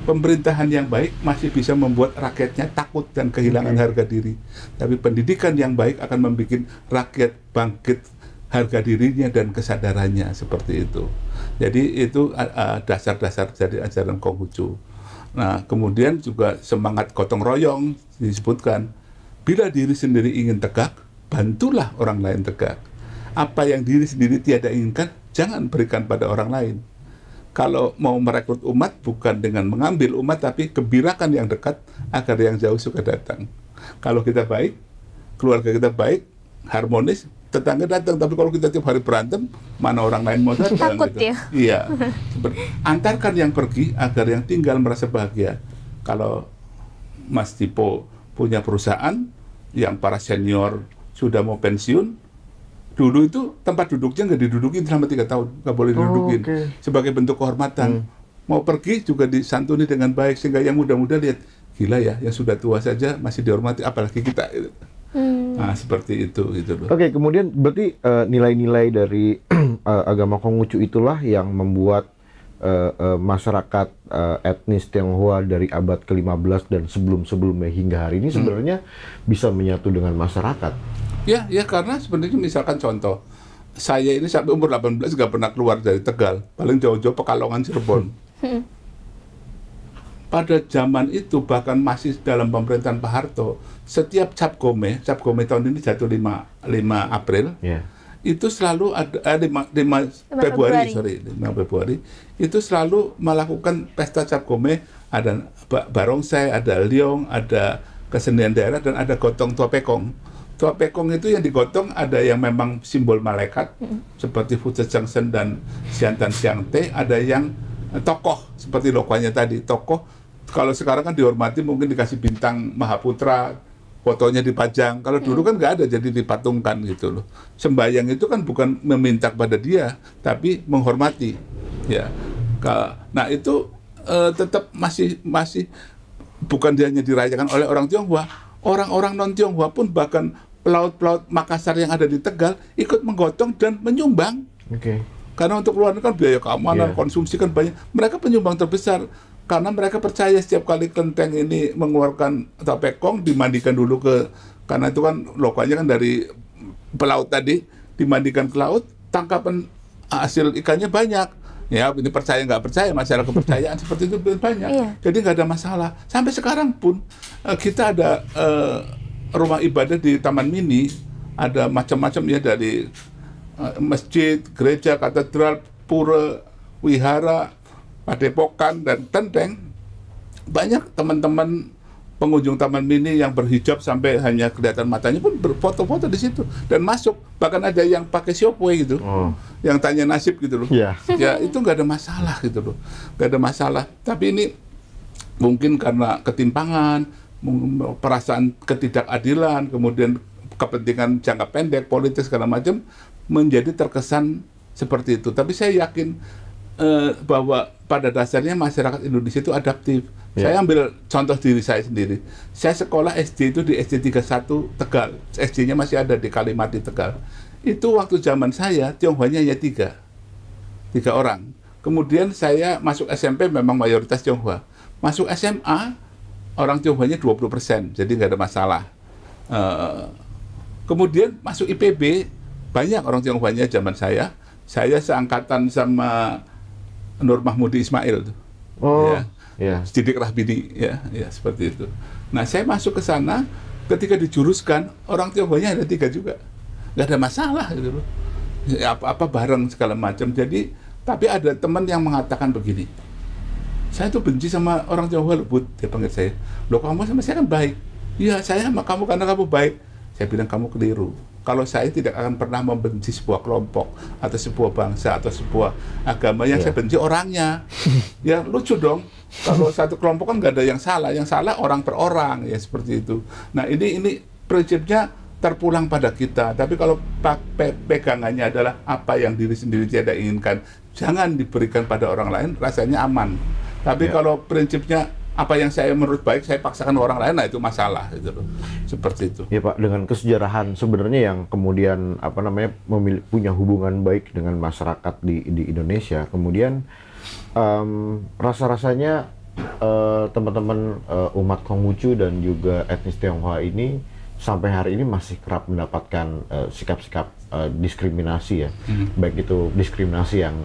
S1: Pemerintahan yang baik masih bisa membuat rakyatnya takut dan kehilangan harga diri. Tapi pendidikan yang baik akan membuat rakyat bangkit harga dirinya dan kesadarannya, seperti itu. Jadi itu dasar-dasar dari ajaran Konghucu. Nah, kemudian juga semangat gotong royong disebutkan. Bila diri sendiri ingin tegak, bantulah orang lain tegak. Apa yang diri sendiri tiada inginkan, jangan berikan pada orang lain. Kalau mau merekrut umat, bukan dengan mengambil umat, tapi gembirakan yang dekat agar yang jauh suka datang. Kalau kita baik, keluarga kita baik, harmonis, tetangga datang. Tapi kalau kita tiap hari berantem, mana orang lain mau datang?
S2: Takut
S1: gitu.
S2: Ya?
S1: Iya. Antarkan yang pergi agar yang tinggal merasa bahagia. Kalau Mas Tipo punya perusahaan yang para senior sudah mau pensiun, dulu itu tempat duduknya nggak didudukin selama 3 tahun, nggak boleh didudukin. Sebagai bentuk kehormatan. Mau pergi juga disantuni dengan baik, sehingga yang muda-muda lihat, gila ya, yang sudah tua saja masih dihormati, apalagi kita. Nah, seperti itu gitu loh.
S3: Oke, kemudian berarti nilai-nilai dari agama Konghucu itulah yang membuat masyarakat etnis Tionghoa dari abad ke-15 dan sebelum-sebelumnya hingga hari ini sebenarnya bisa menyatu dengan masyarakat.
S1: Ya, karena sebenarnya misalkan contoh, saya ini sampai umur 18 nggak pernah keluar dari Tegal, paling jauh-jauh Pekalongan, Cirebon. Pada zaman itu, bahkan masih dalam pemerintahan Pak Harto, setiap Cap Gome tahun ini jatuh 5 April, itu selalu ada 5 Februari, itu selalu melakukan pesta Cap Gome, ada barongsai, ada liong, ada kesenian daerah, dan ada gotong tua pekong. Tua pekong itu yang digotong ada yang memang simbol malaikat, seperti Fu Zhengzhen dan Xiantan Xiangte, ada yang tokoh, seperti logonya tadi, tokoh. Kalau sekarang kan dihormati, mungkin dikasih bintang Mahaputra, fotonya dipajang. Kalau dulu kan nggak ada, jadi dipatungkan gitu loh. Sembayang itu kan bukan meminta kepada dia, tapi menghormati. Ya, nah itu tetap masih bukan hanya dirayakan oleh orang Tionghoa, orang-orang non Tionghoa pun, bahkan pelaut-pelaut Makassar yang ada di Tegal ikut menggotong dan menyumbang. Karena untuk luar kan biaya keamanan, konsumsi kan banyak. Mereka penyumbang terbesar karena mereka percaya setiap kali kelenteng ini mengeluarkan tapekong, dimandikan dulu karena itu kan lokalnya kan dari pelaut tadi, dimandikan ke laut, tangkapan hasil ikannya banyak. Ya, ini percaya nggak percaya, masalah kepercayaan seperti itu banyak.
S2: Iya.
S1: Jadi nggak ada masalah. Sampai sekarang pun kita ada rumah ibadah di Taman Mini, ada macam-macam ya, dari masjid, gereja, katedral, pura, wihara, padepokan, dan kelenteng. Banyak teman-teman pengunjung Taman Mini yang berhijab sampai hanya kelihatan matanya pun berfoto-foto di situ dan masuk. Bahkan ada yang pakai siopwe gitu, yang tanya nasib gitu loh.
S3: Iya.
S1: Ya itu nggak ada masalah gitu loh, nggak ada masalah. Tapi ini mungkin karena ketimpangan, perasaan ketidakadilan, kemudian kepentingan jangka pendek, politik segala macam, menjadi terkesan seperti itu. Tapi saya yakin bahwa pada dasarnya masyarakat Indonesia itu adaptif. Saya ambil contoh diri saya sendiri. Saya sekolah SD itu di SD 31 Tegal. SD-nya masih ada di Kalimat di Tegal. Itu waktu zaman saya, Tionghoanya hanya 3 orang. Kemudian saya masuk SMP memang mayoritas Tionghoa. Masuk SMA, orang Tionghoanya 20%, jadi nggak ada masalah. Kemudian masuk IPB, banyak orang Tionghoanya zaman saya. Saya seangkatan sama Nur Mahmudi Ismail. Sidik Rahbini, ya seperti itu. Nah, saya masuk ke sana, ketika dijuruskan, orang Tionghoanya ada 3 juga. Nggak ada masalah gitu loh. Ya, apa-apa bareng segala macam. Jadi, tapi ada teman yang mengatakan begini, saya tuh benci sama orang Tionghoa, Bud, dia panggil saya. Loh, kamu sama saya kan baik. Iya, saya sama kamu karena kamu baik. Saya bilang, kamu keliru. Kalau saya tidak akan pernah membenci sebuah kelompok atau sebuah bangsa atau sebuah agama, yang saya benci orangnya. Ya lucu dong, kalau satu kelompok kan nggak ada yang salah orang per orang, ya seperti itu. Nah ini prinsipnya terpulang pada kita. Tapi kalau pegangannya adalah apa yang diri sendiri tidak inginkan, jangan diberikan pada orang lain, rasanya aman. Tapi kalau prinsipnya apa yang saya menurut baik, saya paksakan orang lain, nah itu masalah gitu loh. Seperti itu.
S3: Ya Pak, dengan kesejarahan sebenarnya yang kemudian punya hubungan baik dengan masyarakat di Indonesia, kemudian rasa-rasanya teman-teman umat Konghucu dan juga etnis Tionghoa ini sampai hari ini masih kerap mendapatkan sikap-sikap diskriminasi ya, baik itu diskriminasi yang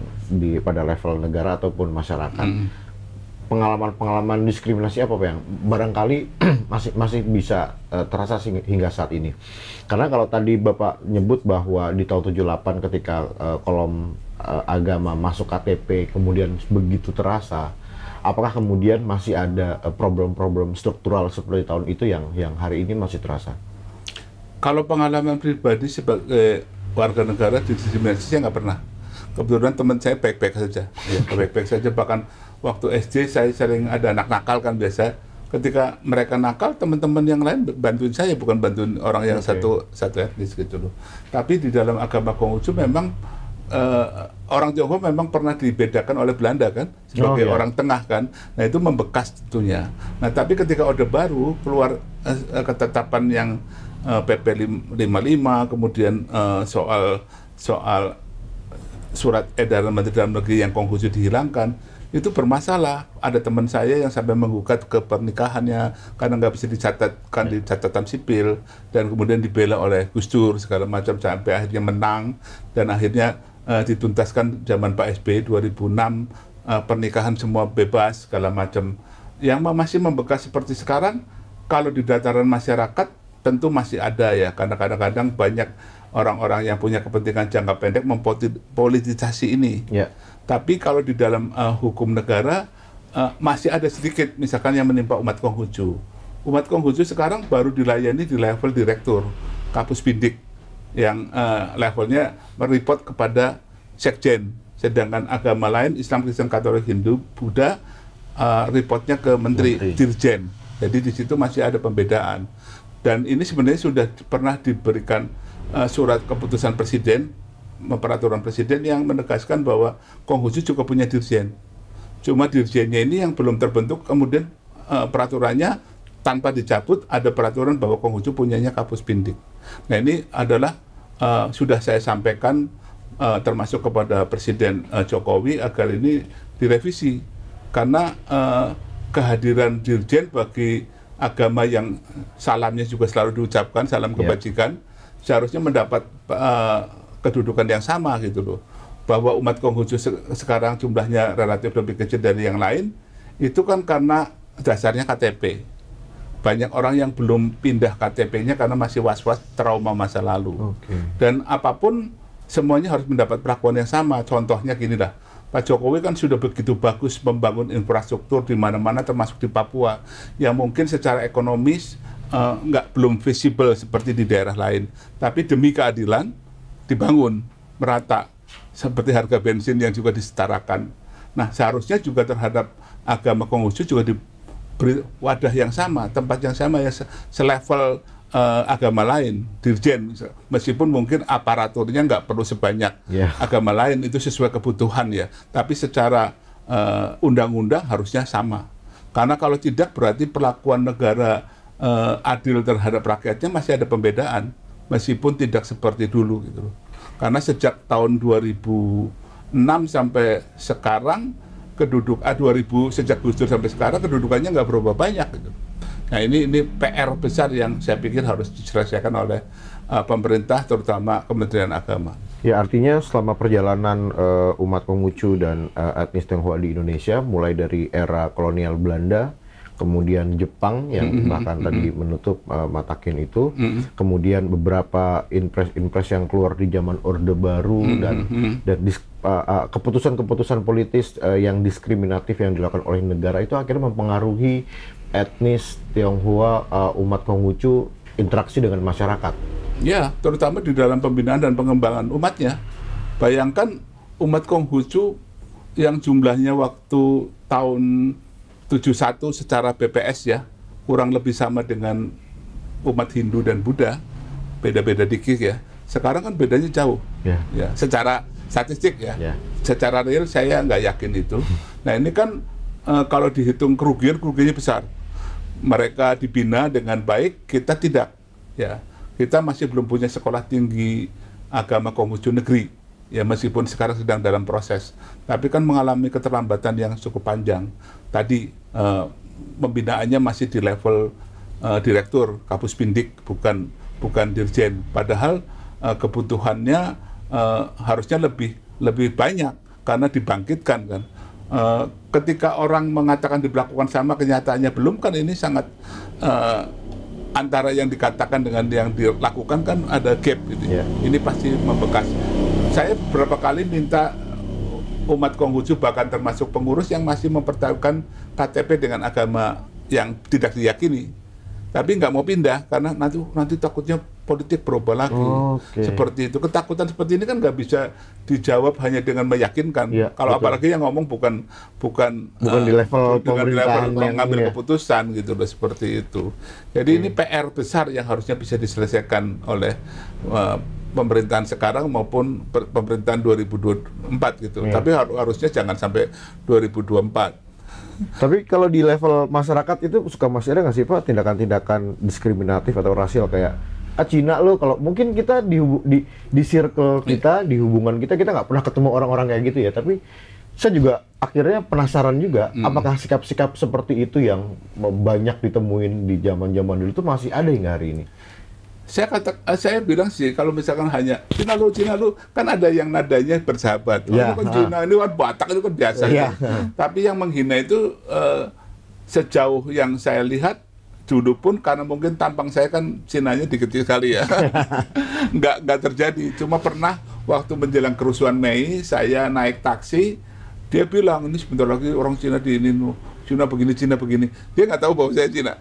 S3: pada level negara ataupun masyarakat. Pengalaman diskriminasi apa Pak yang barangkali masih bisa terasa hingga saat ini? Karena kalau tadi Bapak nyebut bahwa di tahun 78 ketika kolom agama masuk KTP kemudian begitu terasa, apakah kemudian masih ada problem-problem struktural seperti tahun itu yang hari ini masih terasa?
S1: Kalau pengalaman pribadi sebagai warga negara diskriminasi saya nggak pernah. Kebetulan teman saya baik-baik saja, baik-baik saja. Bahkan waktu SD saya sering ada anak nakal kan biasa. Ketika mereka nakal, teman-teman yang lain bantuin saya, bukan bantuin orang yang satu etnis gitu loh. Tapi di dalam agama Konghucu memang orang Tionghoa memang pernah dibedakan oleh Belanda kan sebagai orang tengah kan. Nah itu membekas tentunya. Nah tapi ketika Orde Baru keluar ketetapan yang PP 55, kemudian soal surat edaran Menteri Dalam Negeri yang Konghucu dihilangkan, itu bermasalah. Ada teman saya yang sampai menggugat ke pernikahannya karena nggak bisa dicatatkan di catatan sipil, dan kemudian dibela oleh Gus Dur segala macam sampai akhirnya menang, dan akhirnya dituntaskan zaman Pak SBY 2006, pernikahan semua bebas segala macam. Yang masih membekas seperti sekarang, kalau di dataran masyarakat tentu masih ada ya, karena kadang-kadang banyak orang-orang yang punya kepentingan jangka pendek mempolitisasi ini. Tapi kalau di dalam hukum negara masih ada sedikit, misalkan yang menimpa umat Konghucu. Umat Konghucu sekarang baru dilayani di level direktur, Kapus Bindik, yang levelnya mereport kepada Sekjen. Sedangkan agama lain, Islam, Kristen, Katolik, Hindu, Buddha, reportnya ke Menteri Dirjen. Jadi di situ masih ada pembedaan. Dan ini sebenarnya sudah pernah diberikan surat keputusan presiden, peraturan presiden yang menegaskan bahwa Konghucu juga punya dirjen. Cuma dirjennya ini yang belum terbentuk, kemudian peraturannya tanpa dicabut, ada peraturan bahwa Konghucu punyanya Kapus Bindik. Nah ini adalah sudah saya sampaikan termasuk kepada Presiden Jokowi agar ini direvisi, karena kehadiran dirjen bagi agama yang salamnya juga selalu diucapkan, salam kebajikan, seharusnya mendapat kedudukan yang sama gitu loh. bahwa umat Konghucu sekarang jumlahnya relatif lebih kecil dari yang lain, itu kan karena dasarnya KTP. Banyak orang yang belum pindah KTP-nya karena masih was-was trauma masa lalu. Dan apapun semuanya harus mendapat perlakuan yang sama. Contohnya gini lah, Pak Jokowi kan sudah begitu bagus membangun infrastruktur di mana-mana termasuk di Papua, yang mungkin secara ekonomis belum visible seperti di daerah lain. Tapi demi keadilan dibangun merata. Seperti harga bensin yang juga disetarakan. Nah, seharusnya juga terhadap agama Konghucu juga diberi wadah yang sama, tempat yang sama, yang selevel agama lain, dirjen. Meskipun mungkin aparaturnya nggak perlu sebanyak agama lain, itu sesuai kebutuhan ya. Tapi secara undang-undang harusnya sama. Karena kalau tidak berarti perlakuan negara adil terhadap rakyatnya masih ada pembedaan, meskipun tidak seperti dulu gitu. Karena sejak tahun 2006 sampai sekarang sejak Gus Dur sampai sekarang kedudukannya nggak berubah banyak gitu. Nah ini PR besar yang saya pikir harus diselesaikan oleh pemerintah, terutama Kementerian Agama.
S3: Ya, artinya selama perjalanan umat Konghucu dan etnis Tionghoa di Indonesia, mulai dari era kolonial Belanda, kemudian Jepang yang bahkan tadi menutup Matakin itu, kemudian beberapa impres yang keluar di zaman Orde Baru dan keputusan-keputusan politis yang diskriminatif yang dilakukan oleh negara itu akhirnya mempengaruhi etnis Tionghoa, umat Konghucu, interaksi dengan masyarakat.
S1: Ya, terutama di dalam pembinaan dan pengembangan umatnya. Bayangkan umat Konghucu yang jumlahnya waktu tahun 71 secara BPS ya, kurang lebih sama dengan umat Hindu dan Buddha, beda-beda dikit ya. Sekarang kan bedanya jauh, ya, secara statistik ya. Secara real saya nggak yakin itu. Nah ini kan kalau dihitung kerugiannya besar. Mereka dibina dengan baik, kita tidak. Ya, kita masih belum punya sekolah tinggi agama Konghucu negeri. Ya meskipun sekarang sedang dalam proses, tapi kan mengalami keterlambatan yang cukup panjang. Tadi pembinaannya masih di level direktur Kapus Pindik, bukan dirjen. Padahal kebutuhannya harusnya lebih banyak karena dibangkitkan kan. Ketika orang mengatakan diberlakukan sama, kenyataannya belum, kan ini sangat antara yang dikatakan dengan yang dilakukan kan ada gap gitu. Ini pasti membekas. Saya beberapa kali minta umat Konghucu, bahkan termasuk pengurus yang masih mempertahankan KTP dengan agama yang tidak diyakini, tapi nggak mau pindah karena nanti takutnya politik berubah lagi. Seperti itu. Ketakutan seperti ini kan nggak bisa dijawab hanya dengan meyakinkan. Kalau apalagi yang ngomong bukan
S3: di level pemerintahan yang
S1: mengambil keputusan gitu loh, seperti itu. Jadi ini PR besar yang harusnya bisa diselesaikan oleh pemerintahan sekarang maupun pemerintahan 2024 gitu. Tapi harusnya jangan sampai 2024.
S3: Tapi kalau di level masyarakat itu suka masih ada nggak sih Pak tindakan-tindakan diskriminatif atau rasial kayak Cina lo, kalau mungkin kita di circle kita, di hubungan kita nggak pernah ketemu orang-orang kayak gitu ya, tapi saya juga akhirnya penasaran juga apakah sikap-sikap seperti itu yang banyak ditemuin di zaman-zaman dulu itu masih ada hingga hari ini.
S1: Saya bilang sih, kalau misalkan hanya Cina lu, kan ada yang nadanya bersahabat. Ini kan Cina, ini kan Batak, itu kan biasa. Tapi yang menghina itu sejauh yang saya lihat dulu pun, karena mungkin tampang saya kan Cinanya dikit sekali ya, nggak terjadi. Cuma pernah waktu menjelang kerusuhan Mei, saya naik taksi, dia bilang ini sebentar lagi orang Cina di ini, Cina begini. Dia nggak tahu bahwa saya Cina.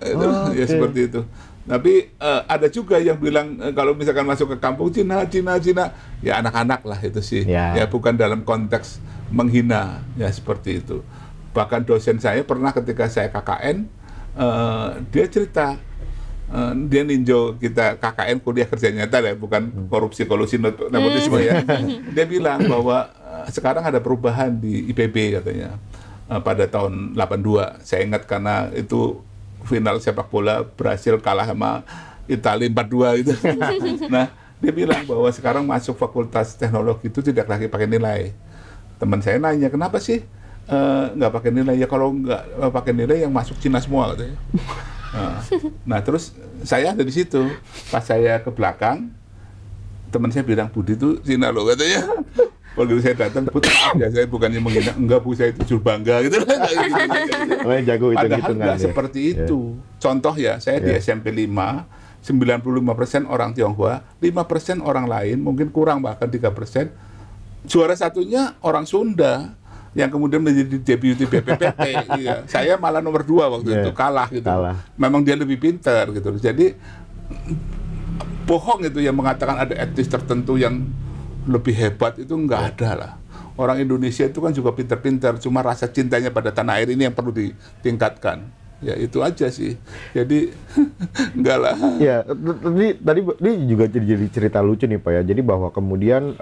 S1: Ya seperti itu. Tapi ada juga yang bilang kalau misalkan masuk ke kampung Cina, ya anak-anak lah itu sih. Ya bukan dalam konteks menghina, ya seperti itu. Bahkan dosen saya pernah ketika saya KKN, dia cerita, dia ninjau kita KKN, kuliah kerja nyata ya, bukan korupsi kolusi nepotisme ya. Dia bilang bahwa sekarang ada perubahan di IPB katanya pada tahun 82. Saya ingat karena itu final sepak bola Brasil kalah sama Italia 4-2 gitu. Nah, dia bilang bahwa sekarang masuk fakultas teknologi itu tidak lagi pakai nilai. Teman saya nanya, kenapa sih nggak pakai nilai? Ya kalau nggak pakai nilai yang masuk Cina semua katanya. Nah, terus saya ada di situ. Pas saya ke belakang, teman saya bilang, Budi itu Cina loh katanya. Begitu saya datang, Bu, ya saya bukannya menghina, enggak Bu, saya itu jujur bangga gitu.
S3: Namanya jago
S1: Padahal
S3: hitung-hitungan.
S1: nggak
S3: ya.
S1: seperti itu. Contoh ya, saya di SMP 5, 95% orang Tionghoa, 5% orang lain, mungkin kurang bahkan 3%. Juara satunya orang Sunda yang kemudian menjadi deputi BPPT. Iya. Saya malah nomor 2 waktu itu, kalah gitu. Memang dia lebih pintar gitu. Jadi bohong itu yang mengatakan ada etnis tertentu yang lebih hebat itu nggak ada lah. Orang Indonesia itu kan juga pintar-pintar, cuma rasa cintanya pada tanah air ini yang perlu ditingkatkan. Ya itu aja sih. Jadi enggak lah.
S3: Ya, tadi ini juga jadi cerita lucu nih Pak ya. Jadi bahwa kemudian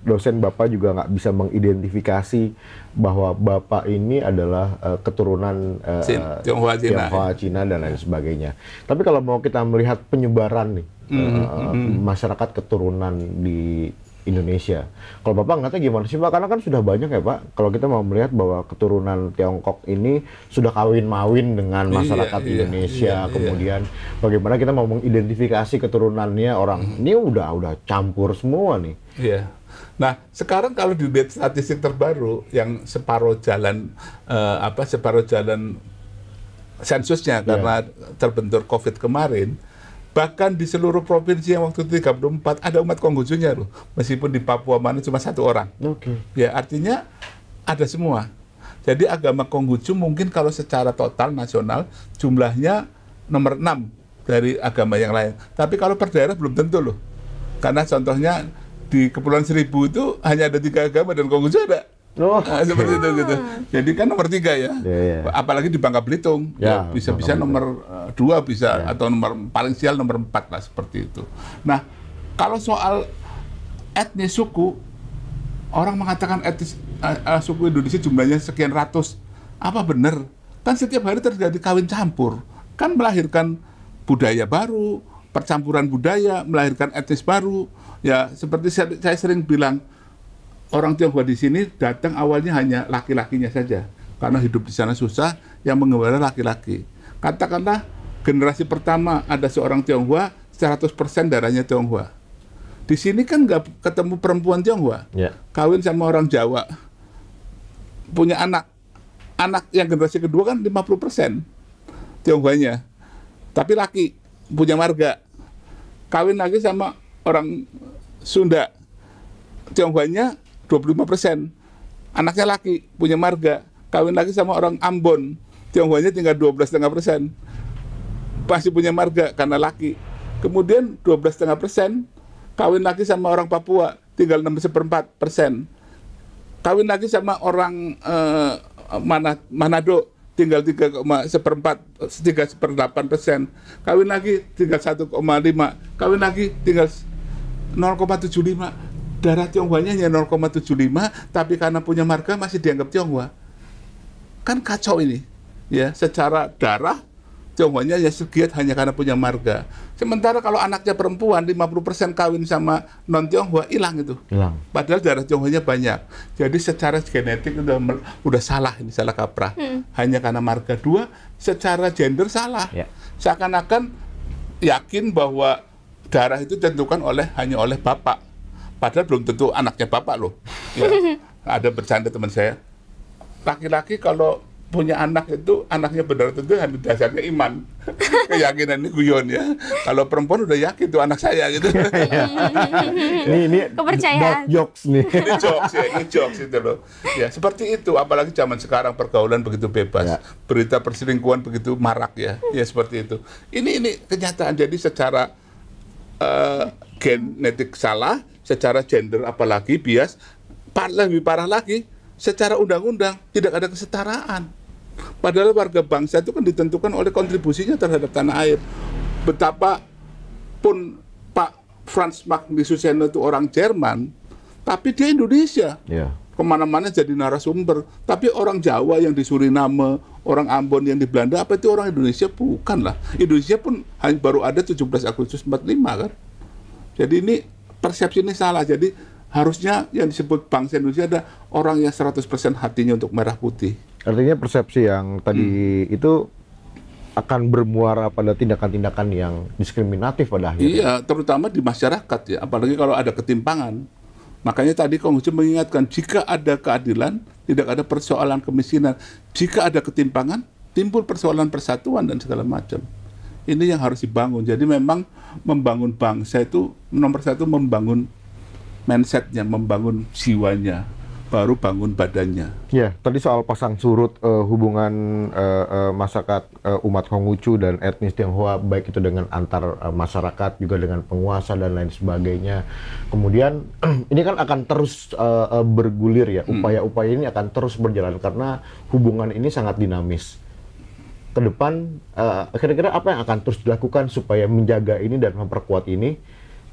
S3: dosen Bapak juga nggak bisa mengidentifikasi bahwa Bapak ini adalah keturunan
S1: Tionghoa
S3: Cina dan lain sebagainya. Tapi kalau mau kita melihat penyebaran nih masyarakat keturunan di Indonesia. Kalau Bapak ngatanya gimana sih Pak? Karena kan sudah banyak ya Pak. Kalau kita mau melihat bahwa keturunan Tiongkok ini sudah kawin-mawin dengan masyarakat Indonesia. Kemudian bagaimana kita mau mengidentifikasi keturunannya orang ini udah campur semua nih.
S1: Iya. Nah, sekarang kalau dilihat statistik terbaru yang separuh jalan sensusnya karena terbentur COVID kemarin, bahkan di seluruh provinsi yang waktu itu 34 ada umat Konghucunya loh, meskipun di Papua mana cuma 1 orang. Ya artinya ada semua. Jadi agama Konghucu mungkin kalau secara total nasional jumlahnya nomor 6 dari agama yang lain. Tapi kalau per daerah belum tentu loh. Karena contohnya di Kepulauan Seribu itu hanya ada 3 agama dan Konghucu ada. Nah, seperti itu gitu. Jadi kan nomor 3 ya. Apalagi di Bangka Belitung ya, bisa-bisa nomor 2 bisa atau nomor paling sial nomor 4 lah seperti itu. Nah, kalau soal etnis suku, orang mengatakan etnis suku Indonesia jumlahnya sekian ratus. Apa benar? Kan setiap hari terjadi kawin campur. Kan melahirkan budaya baru, percampuran budaya, melahirkan etnis baru. Ya, seperti saya sering bilang, orang Tionghoa di sini datang awalnya hanya laki-lakinya saja, karena hidup di sana susah, yang mengembala laki-laki. Katakanlah generasi pertama ada seorang Tionghoa, 100% darahnya Tionghoa. Di sini kan nggak ketemu perempuan Tionghoa, kawin sama orang Jawa, punya anak yang generasi kedua kan 50% Tionghoanya, tapi laki, punya marga, kawin lagi sama orang Sunda, Tionghoanya 25%, anaknya laki, punya marga, kawin lagi sama orang Ambon, Tionghoanya tinggal 12,5%, masih punya marga karena laki. Kemudian 12,5%, kawin lagi sama orang Papua, tinggal 6,4%, kawin lagi sama orang Manado, tinggal 3,8%, kawin lagi tinggal 1,5%, kawin lagi tinggal 0,75%. Darah Tionghoanya hanya 0,75, tapi karena punya marga masih dianggap Tionghoa. Kan kacau ini. Ya, secara darah Tionghoanya ya segiat hanya karena punya marga. Sementara kalau anaknya perempuan 50% kawin sama non Tionghoa, hilang itu. Padahal darah Tionghoanya banyak. Jadi secara genetik udah salah, ini salah kaprah. Hanya karena marga. 2, secara gender salah. Seakan-akan yakin bahwa darah itu ditentukan hanya oleh bapak. Padahal belum tentu anaknya bapak loh. Ya, ada bercanda teman saya. Laki-laki kalau punya anak itu, anaknya benar tentu hanya dasarnya iman. Keyakinan ini guyon ya. Kalau perempuan udah yakin itu anak saya gitu.
S3: Ini
S2: kepercayaan.
S3: Jokes nih.
S1: Ini jokes itu loh. Ya, seperti itu. Apalagi zaman sekarang pergaulan begitu bebas. Berita perselingkuhan begitu marak ya. Ya seperti itu. Ini kenyataan. Jadi secara genetik salah, secara gender apalagi bias, lebih parah lagi, secara undang-undang tidak ada kesetaraan. Padahal warga bangsa itu kan ditentukan oleh kontribusinya terhadap tanah air. Betapa pun Pak Franz Magnisuseno itu orang Jerman, tapi dia Indonesia. Kemana-mana jadi narasumber. Tapi orang Jawa yang di Suriname, orang Ambon yang di Belanda, apa itu orang Indonesia? Bukan lah. Indonesia pun baru ada 17 Agustus 45 kan. Jadi ini persepsi ini salah. Jadi harusnya yang disebut bangsa Indonesia ada orang yang 100% hatinya untuk merah putih.
S3: Artinya persepsi yang tadi itu akan bermuara pada tindakan-tindakan yang diskriminatif pada akhirnya.
S1: Iya, terutama di masyarakat ya. Apalagi kalau ada ketimpangan. Makanya tadi Konghucu mengingatkan, jika ada keadilan, tidak ada persoalan kemiskinan. Jika ada ketimpangan, timbul persoalan persatuan dan segala macam. Ini yang harus dibangun. Jadi memang membangun bangsa itu nomor satu membangun mindsetnya, membangun jiwanya, baru bangun badannya.
S3: Ya, tadi soal pasang surut hubungan masyarakat umat Konghucu dan etnis Tionghoa, baik itu dengan antar masyarakat juga dengan penguasa dan lain sebagainya. Kemudian ini kan akan terus bergulir ya, upaya-upaya ini akan terus berjalan karena hubungan ini sangat dinamis. Ke depan kira-kira apa yang akan terus dilakukan supaya menjaga ini dan memperkuat ini?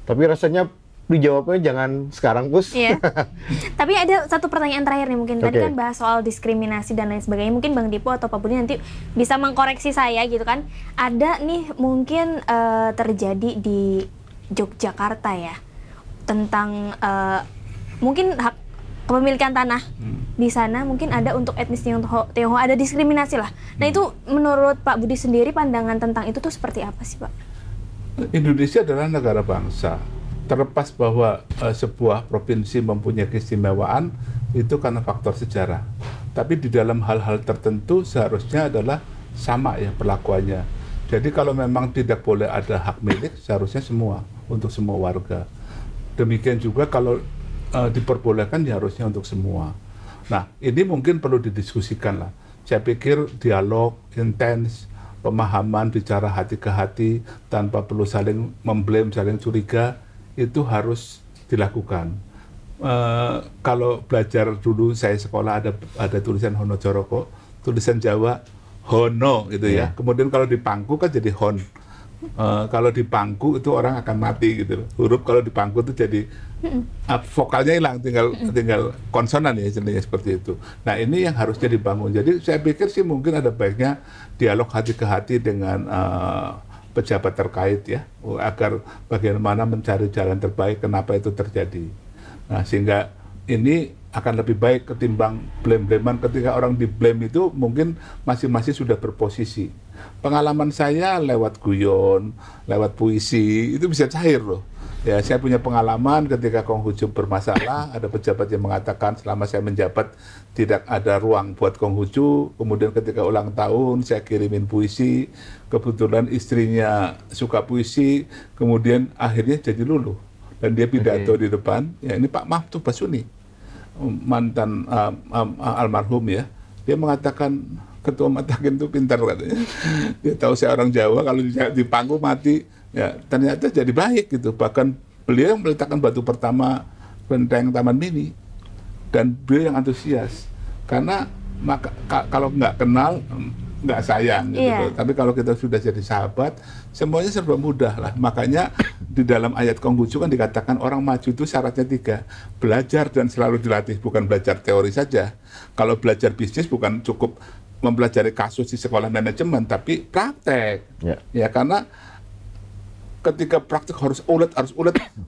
S3: Tapi rasanya dijawabnya jangan sekarang, Pus.
S2: Iya. Tapi ada satu pertanyaan terakhir nih mungkin. Tadi kan bahas soal diskriminasi dan lain sebagainya. Mungkin Bang Dipo atau Pak Budi nanti bisa mengkoreksi saya gitu kan. Ada nih mungkin terjadi di Yogyakarta ya. Tentang mungkin hak kepemilikan tanah. Di sana mungkin ada untuk etnis Tionghoa, ada diskriminasi lah. Nah itu menurut Pak Budi sendiri pandangan tentang itu tuh seperti apa sih Pak?
S1: Indonesia adalah negara bangsa. Terlepas bahwa sebuah provinsi mempunyai keistimewaan itu karena faktor sejarah. Tapi di dalam hal-hal tertentu seharusnya adalah sama ya perlakuannya. Jadi kalau memang tidak boleh ada hak milik, seharusnya semua, untuk semua warga. Demikian juga kalau diperbolehkan ya harusnya untuk semua. Nah ini mungkin perlu didiskusikan lah. Saya pikir dialog intens, pemahaman, bicara hati ke hati tanpa perlu saling memblame, saling curiga, itu harus dilakukan. Kalau belajar dulu saya sekolah ada tulisan Hono Joroko, tulisan Jawa Hono gitu ya. Kemudian kalau di pangku kan jadi Hon. Kalau di pangku itu orang akan mati gitu. Huruf kalau di pangku itu jadi vokalnya hilang, tinggal konsonan ya, jenisnya seperti itu. Nah ini yang harusnya dibangun. Jadi saya pikir sih mungkin ada baiknya dialog hati ke hati dengan pejabat terkait ya, agar bagaimana mencari jalan terbaik kenapa itu terjadi. Nah sehingga ini akan lebih baik ketimbang blame-blamean. Ketika orang di-blame itu mungkin masing-masing sudah berposisi. Pengalaman saya lewat guyon, lewat puisi, itu bisa cair loh. Ya, saya punya pengalaman ketika Konghucu bermasalah, ada pejabat yang mengatakan selama saya menjabat tidak ada ruang buat Konghucu. Kemudian ketika ulang tahun saya kirimin puisi, kebetulan istrinya suka puisi, kemudian akhirnya jadi luluh. Dan dia pidato di depan, ya ini Pak Mahfud Basuni, mantan almarhum ya, dia mengatakan ketua Matakin itu pintar katanya. Dia tahu saya orang Jawa, kalau di pangku mati. Ya, ternyata jadi baik gitu. Bahkan beliau yang meletakkan batu pertama benteng Taman Mini, dan beliau yang antusias. Karena kalau nggak kenal nggak sayang gitu. Tapi kalau kita sudah jadi sahabat, semuanya serba mudah lah. Makanya di dalam ayat Konghucu kan dikatakan orang maju itu syaratnya 3, belajar dan selalu dilatih, bukan belajar teori saja. Kalau belajar bisnis bukan cukup mempelajari kasus di sekolah manajemen, tapi praktek. Ya karena ketika praktik harus ulet.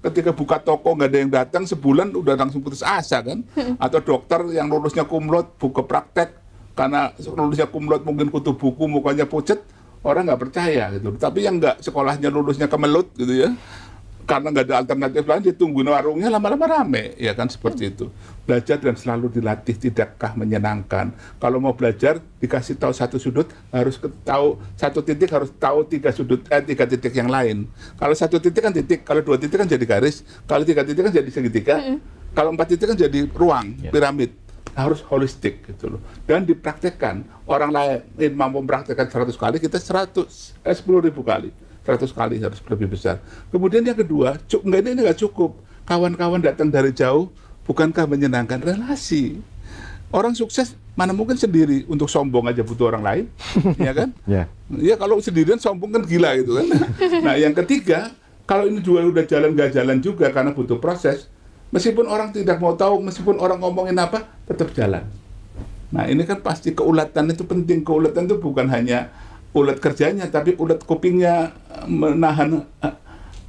S1: Ketika buka toko nggak ada yang datang, sebulan udah langsung putus asa kan. Atau dokter yang lulusnya kumlot buka praktek, karena lulusnya kumlot mungkin kutu buku mukanya pucet, orang nggak percaya gitu. Tapi yang nggak sekolahnya lulusnya kemelut gitu ya, karena nggak ada alternatif lain, dia tungguin warungnya lama-lama rame, ya kan seperti itu. Belajar dan selalu dilatih tidakkah menyenangkan? Kalau mau belajar dikasih tahu satu sudut, harus tahu satu titik, harus tahu 3 titik yang lain. Kalau 1 titik kan titik, kalau 2 titik kan jadi garis, kalau 3 titik kan jadi segitiga, kalau 4 titik kan jadi ruang, piramid. Harus holistik gitu loh. Dan dipraktekkan. Orang lain mampu mempraktekkan 100 kali, kita 10.000 kali. 100 kali harus lebih besar. Kemudian yang kedua, ini nggak cukup. Kawan-kawan datang dari jauh, bukankah menyenangkan? Relasi. Orang sukses mana mungkin sendiri, untuk sombong aja butuh orang lain, ya kan? Ya kalau sendirian sombong kan gila gitu kan. Nah yang ketiga, kalau ini juga udah jalan nggak jalan juga karena butuh proses. Meskipun orang tidak mau tahu, meskipun orang ngomongin apa, tetap jalan. Nah ini kan pasti keulatan itu penting. Keulatan itu bukan hanya ulet kerjanya, tapi ulet kupingnya menahan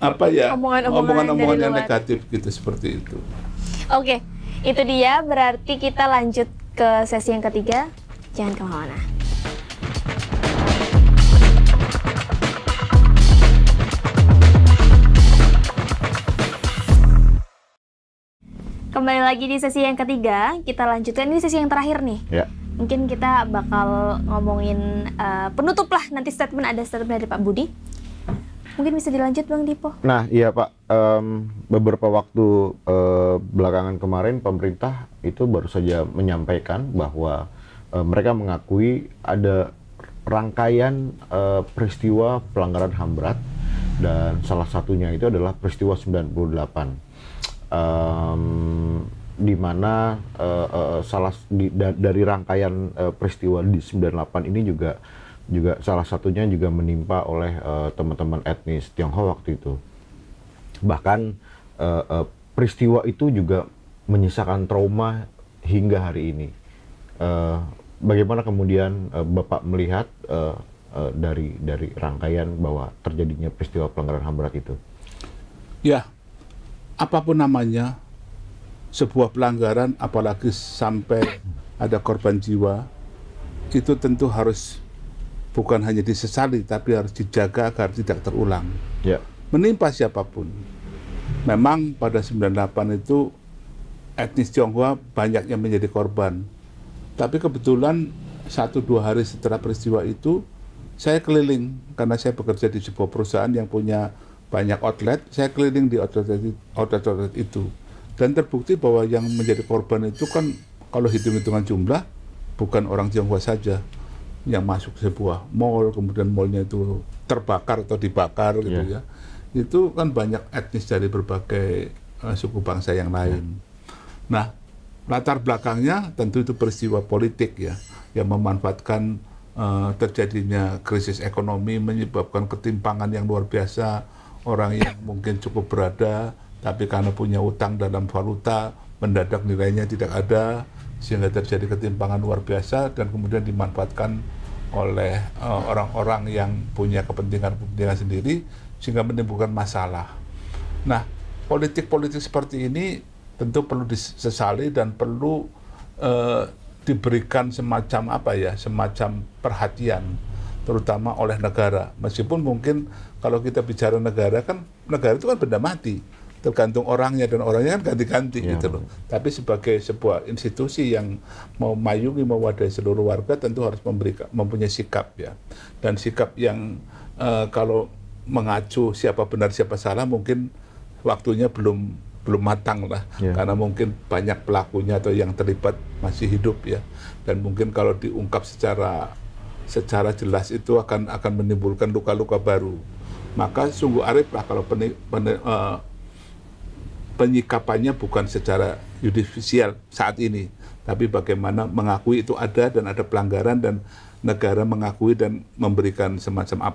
S1: omongan-omongan yang negatif gitu, seperti itu.
S2: Oke, itu dia, berarti kita lanjut ke sesi yang ketiga. Jangan kemana-mana. Kembali lagi di sesi yang ketiga, kita lanjutkan, ini sesi yang terakhir nih.
S3: Ya.
S2: Mungkin kita bakal ngomongin penutup lah, nanti ada statement dari Pak Budi. Mungkin bisa dilanjut Bang Dipo.
S3: Nah iya Pak, beberapa waktu belakangan kemarin pemerintah itu baru saja menyampaikan bahwa mereka mengakui ada rangkaian peristiwa pelanggaran HAM berat, dan salah satunya itu adalah peristiwa 98. Di mana dari rangkaian peristiwa di 98 ini juga salah satunya juga menimpa oleh teman-teman etnis Tionghoa waktu itu. Bahkan peristiwa itu juga menyisakan trauma hingga hari ini. Bagaimana kemudian Bapak melihat dari rangkaian bahwa terjadinya peristiwa pelanggaran HAM berat itu?
S1: Ya, apapun namanya, sebuah pelanggaran apalagi sampai ada korban jiwa, itu tentu harus bukan hanya disesali, tapi harus dijaga agar tidak terulang.
S3: Ya.
S1: Menimpa siapapun. Memang pada 98 itu etnis Tionghoa banyak yang menjadi korban. Tapi kebetulan 1-2 hari setelah peristiwa itu, saya keliling, karena saya bekerja di sebuah perusahaan yang punya banyak outlet, saya keliling di outlet itu. Dan terbukti bahwa yang menjadi korban itu kan, kalau hitung-hitungan jumlah, bukan orang Tionghoa saja yang masuk sebuah mall, kemudian mallnya itu terbakar atau dibakar gitu ya. Itu kan banyak etnis dari berbagai suku bangsa yang lain. Nah, latar belakangnya tentu itu peristiwa politik ya, yang memanfaatkan terjadinya krisis ekonomi, menyebabkan ketimpangan yang luar biasa. Orang yang mungkin cukup berada, tapi karena punya utang dalam valuta, mendadak nilainya tidak ada, sehingga terjadi ketimpangan luar biasa, dan kemudian dimanfaatkan oleh orang-orang yang punya kepentingan sendiri, sehingga menimbulkan masalah. Nah, politik-politik seperti ini tentu perlu disesali dan perlu diberikan semacam semacam perhatian, terutama oleh negara. Meskipun mungkin kalau kita bicara negara itu kan benda mati, tergantung orangnya, dan orangnya kan ganti-ganti gitu loh. Tapi sebagai sebuah institusi yang mau mayungi, mewadahi seluruh warga, tentu harus mempunyai sikap ya. Dan sikap yang kalau mengacu siapa benar siapa salah, mungkin waktunya belum matang lah, karena mungkin banyak pelakunya atau yang terlibat masih hidup ya. Dan mungkin kalau diungkap secara jelas itu akan menimbulkan luka-luka baru. Maka sungguh arif lah kalau penyikapannya bukan secara yudisial saat ini, tapi bagaimana mengakui itu ada dan ada pelanggaran, dan negara mengakui dan memberikan semacam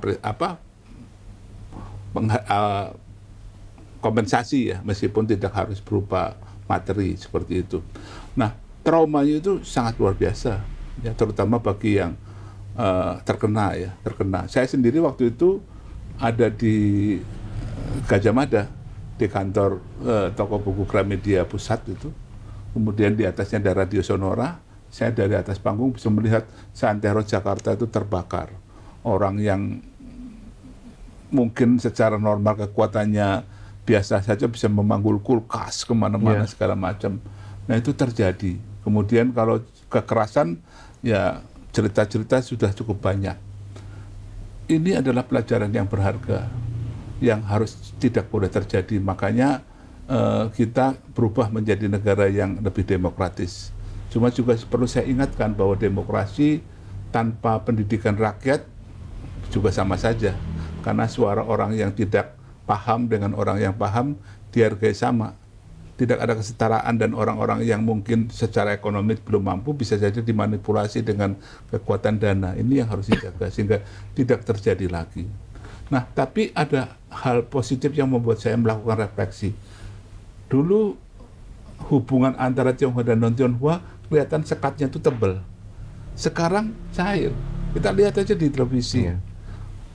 S1: kompensasi ya, meskipun tidak harus berupa materi seperti itu. Nah, traumanya itu sangat luar biasa ya, terutama bagi yang terkena. Saya sendiri waktu itu ada di Gajah Mada, di kantor toko buku Gramedia Pusat itu. Kemudian di atasnya ada Radio Sonora. Saya dari atas panggung bisa melihat Santero Jakarta itu terbakar. Orang yang mungkin secara normal kekuatannya biasa saja bisa memanggul kulkas kemana-mana segala macam. Nah, itu terjadi. Kemudian kalau kekerasan, ya cerita-cerita sudah cukup banyak. Ini adalah pelajaran yang berharga, yang harus tidak boleh terjadi. Makanya kita berubah menjadi negara yang lebih demokratis. Cuma juga perlu saya ingatkan bahwa demokrasi tanpa pendidikan rakyat juga sama saja. Karena suara orang yang tidak paham dengan orang yang paham dihargai sama. Tidak ada kesetaraan, dan orang-orang yang mungkin secara ekonomi belum mampu bisa saja dimanipulasi dengan kekuatan dana. Ini yang harus dijaga sehingga tidak terjadi lagi. Nah, tapi ada hal positif yang membuat saya melakukan refleksi. Dulu hubungan antara Tionghoa dan non-Tionghoa kelihatan sekatnya itu tebal. Sekarang cair. Kita lihat aja di televisi.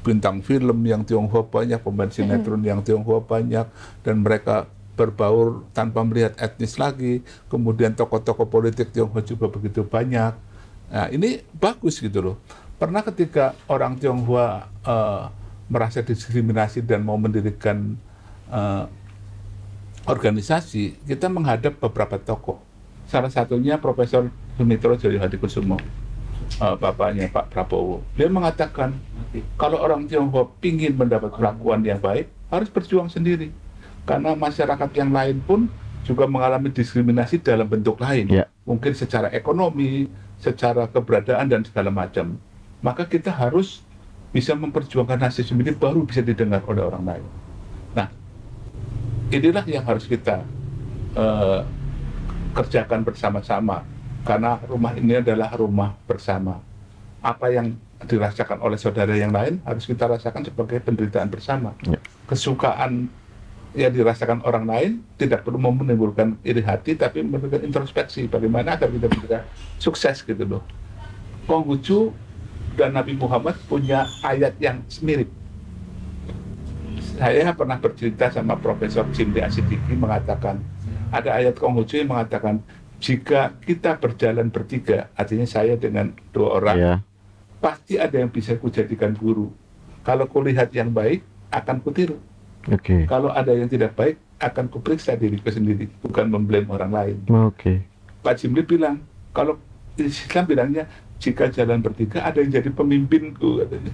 S1: Bintang film yang Tionghoa banyak, pemain sinetron yang Tionghoa banyak, dan mereka berbaur tanpa melihat etnis lagi. Kemudian tokoh-tokoh politik Tionghoa juga begitu banyak. Nah, ini bagus gitu loh. Pernah ketika orang Tionghoa merasa diskriminasi dan mau mendirikan organisasi, kita menghadap beberapa tokoh. Salah satunya Profesor Sumitro Joyo Hadikusumo, bapaknya Pak Prabowo. Dia mengatakan, kalau orang Tionghoa ingin mendapat perlakuan yang baik, harus berjuang sendiri. Karena masyarakat yang lain pun juga mengalami diskriminasi dalam bentuk lain. Mungkin secara ekonomi, secara keberadaan, dan segala macam. Maka kita harus bisa memperjuangkan nasib sendiri, baru bisa didengar oleh orang lain. Nah, inilah yang harus kita kerjakan bersama-sama. Karena rumah ini adalah rumah bersama. Apa yang dirasakan oleh saudara yang lain harus kita rasakan sebagai penderitaan bersama. Kesukaan yang dirasakan orang lain tidak perlu menimbulkan iri hati, tapi menimbulkan introspeksi bagaimana agar kita bisa sukses gitu loh. Konghucu dan Nabi Muhammad punya ayat yang mirip. Saya pernah bercerita sama Profesor Jimli Asidiki mengatakan, ada ayat Konghucu yang mengatakan, jika kita berjalan bertiga, artinya saya dengan 2 orang, pasti ada yang bisa kujadikan guru. Kalau kulihat yang baik, akan kutiru. Kalau ada yang tidak baik, akan kuperiksa diriku sendiri, bukan memblame orang lain. Pak Jimli bilang, kalau Islam bilangnya, jika jalan bertiga, ada yang jadi pemimpinku, katanya.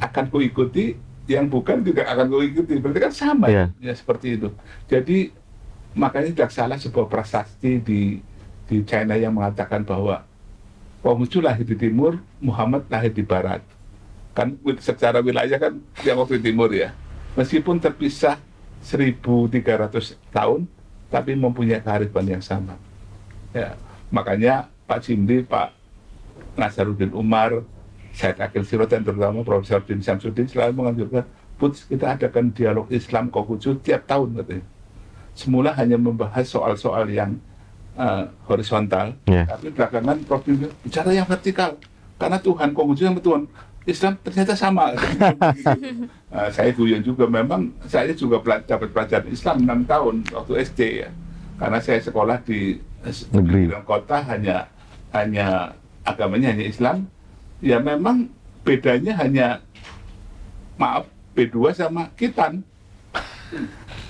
S1: Akan kuikuti, yang bukan tidak akan kuikuti. Berarti kan sama ya, seperti itu. Jadi, makanya tidak salah sebuah prasasti di China yang mengatakan bahwa Konghucu lahir di timur, Muhammad lahir di barat. Kan secara wilayah kan dia waktu di timur ya. Meskipun terpisah 1.300 tahun, tapi mempunyai kearifan yang sama. Ya, makanya Pak Jimli, Pak Nasaruddin Umar, Said Akil Sirot, dan terutama Profesor Din Syamsuddin selalu menganjurkan, kita adakan dialog Islam Konghucu tiap tahun katanya. Semula hanya membahas soal-soal yang horizontal, tapi belakangan Prof. bicara yang vertikal. Karena Tuhan Konghucu yang Tuhan Islam ternyata sama. Saya guyon juga, memang saya juga dapat pelajaran Islam 6 tahun waktu SD ya. Karena saya sekolah di negeri kota, hanya agamanya hanya Islam. Ya memang bedanya hanya, maaf, B2 sama Khitan.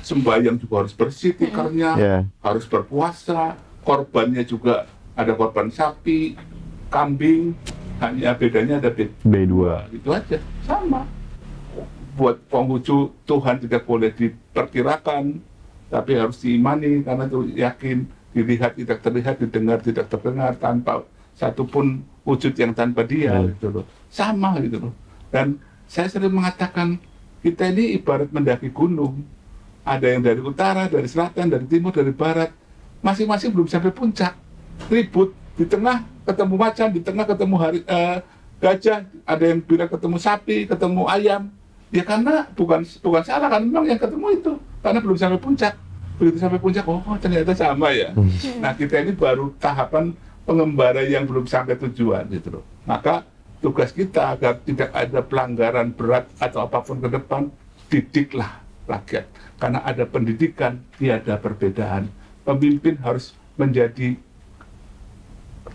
S1: Sembahyang juga harus bersih tikarnya, harus berpuasa, korbannya juga ada korban sapi, kambing. Hanya bedanya ada B2, itu aja, sama. Buat Konghucu, Tuhan tidak boleh diperkirakan, tapi harus diimani, karena itu yakin, dilihat tidak terlihat, didengar tidak terdengar, tanpa satupun wujud yang tanpa dia, gitu loh. Sama gitu loh. Dan saya sering mengatakan, kita ini ibarat mendaki gunung. Ada yang dari utara, dari selatan, dari timur, dari barat. Masing-masing belum sampai puncak. Ribut. Di tengah ketemu macan, di tengah ketemu gajah, ada yang bilang ketemu sapi, ketemu ayam. Ya karena bukan salah, kan memang yang ketemu itu. Karena belum sampai puncak. Begitu sampai puncak, oh ternyata sama ya. Nah kita ini baru tahapan pengembara yang belum sampai tujuan gitu loh. Maka tugas kita agar tidak ada pelanggaran berat atau apapun ke depan, didiklah rakyat. Karena ada pendidikan, tiada perbedaan. Pemimpin harus menjadi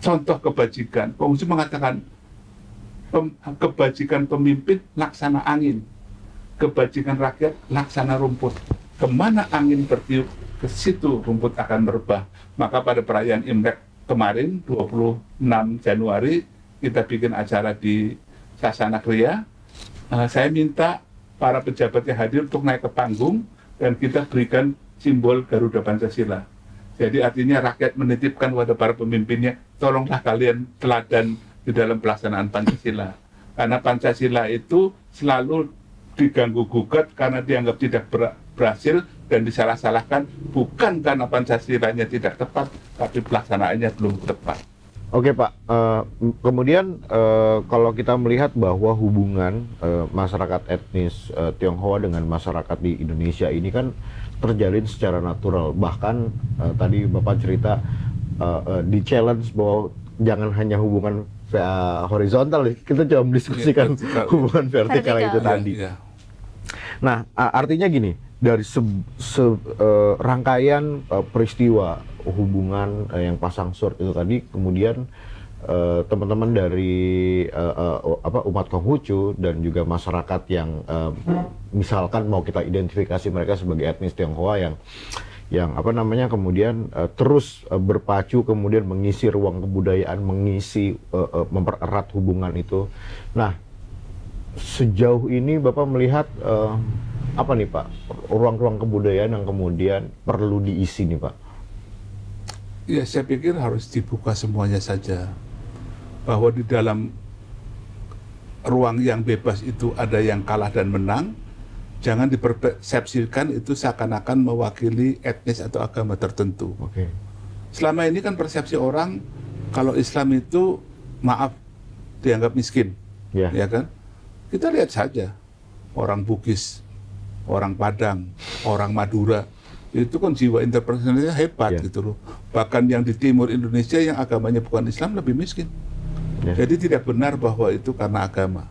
S1: contoh kebajikan. Konghucu mengatakan, kebajikan pemimpin laksana angin, kebajikan rakyat laksana rumput. Kemana angin bertiup, ke situ rumput akan merebah. Maka pada perayaan Imlek kemarin, 26 Januari, kita bikin acara di Sasana Kriya. Saya minta para pejabat yang hadir untuk naik ke panggung, dan kita berikan simbol Garuda Pancasila. Jadi artinya rakyat menitipkan kepada para pemimpinnya, tolonglah kalian teladan di dalam pelaksanaan Pancasila. Karena Pancasila itu selalu diganggu-gugat karena dianggap tidak berhasil dan disalah-salahkan, bukan karena Pancasilanya tidak tepat, tapi pelaksanaannya belum tepat.
S3: Oke Pak, kemudian kalau kita melihat bahwa hubungan masyarakat etnis Tionghoa dengan masyarakat di Indonesia ini kan terjalin secara natural, bahkan tadi Bapak cerita di challenge bahwa jangan hanya hubungan horizontal, kita coba mendiskusikan hubungan vertikal itu tadi. Nah, artinya gini, dari rangkaian peristiwa hubungan yang pasang surut itu tadi, kemudian teman-teman dari umat Konghucu dan juga masyarakat yang misalkan mau kita identifikasi mereka sebagai etnis Tionghoa yang apa namanya kemudian terus berpacu kemudian mengisi ruang kebudayaan, mengisi mempererat hubungan itu. Nah, sejauh ini Bapak melihat apa nih Pak ruang-ruang kebudayaan yang kemudian perlu diisi nih Pak?
S1: Ya, saya pikir harus dibuka semuanya saja. Bahwa di dalam ruang yang bebas itu ada yang kalah dan menang. Jangan dipersepsikan itu seakan-akan mewakili etnis atau agama tertentu.
S3: Oke.
S1: Selama ini kan persepsi orang kalau Islam itu maaf dianggap miskin,
S3: Ya.
S1: ya kan? Kita lihat saja orang Bugis, orang Padang, orang Madura itu kan jiwa interpersonalnya hebat
S3: Ya.
S1: gitu loh. Bahkan yang di timur Indonesia yang agamanya bukan Islam lebih miskin.
S3: Ya.
S1: Jadi tidak benar bahwa itu karena agama.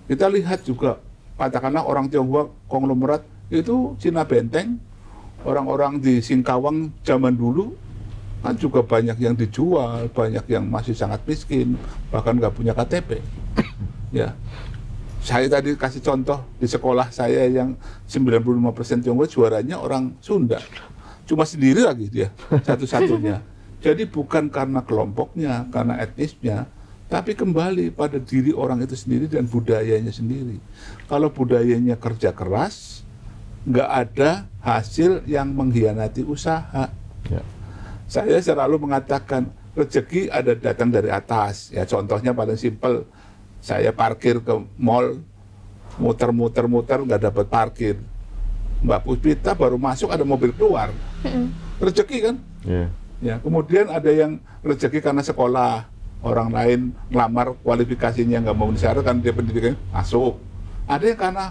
S1: Kita lihat juga katakanlah orang Tionghoa konglomerat itu Cina Benteng, orang-orang di Singkawang zaman dulu kan juga banyak yang dijual, banyak yang masih sangat miskin, bahkan nggak punya KTP. Ya, saya tadi kasih contoh di sekolah saya yang 95% Tionghoa juaranya orang Sunda, cuma sendiri lagi dia satu-satunya. Jadi bukan karena kelompoknya, karena etnisnya, tapi kembali pada diri orang itu sendiri dan budayanya sendiri. Kalau budayanya kerja keras, nggak ada hasil yang mengkhianati usaha.
S3: Ya.
S1: Saya selalu mengatakan rezeki ada datang dari atas. Ya contohnya paling simpel, saya parkir ke mall, muter-muter nggak dapat parkir. Mbak Puspita baru masuk ada mobil keluar, rezeki kan?
S3: Ya.
S1: Ya, kemudian ada yang rezeki karena sekolah, orang lain ngelamar kualifikasinya nggak mau disyaratkan dia pendidikannya masuk. Ada yang karena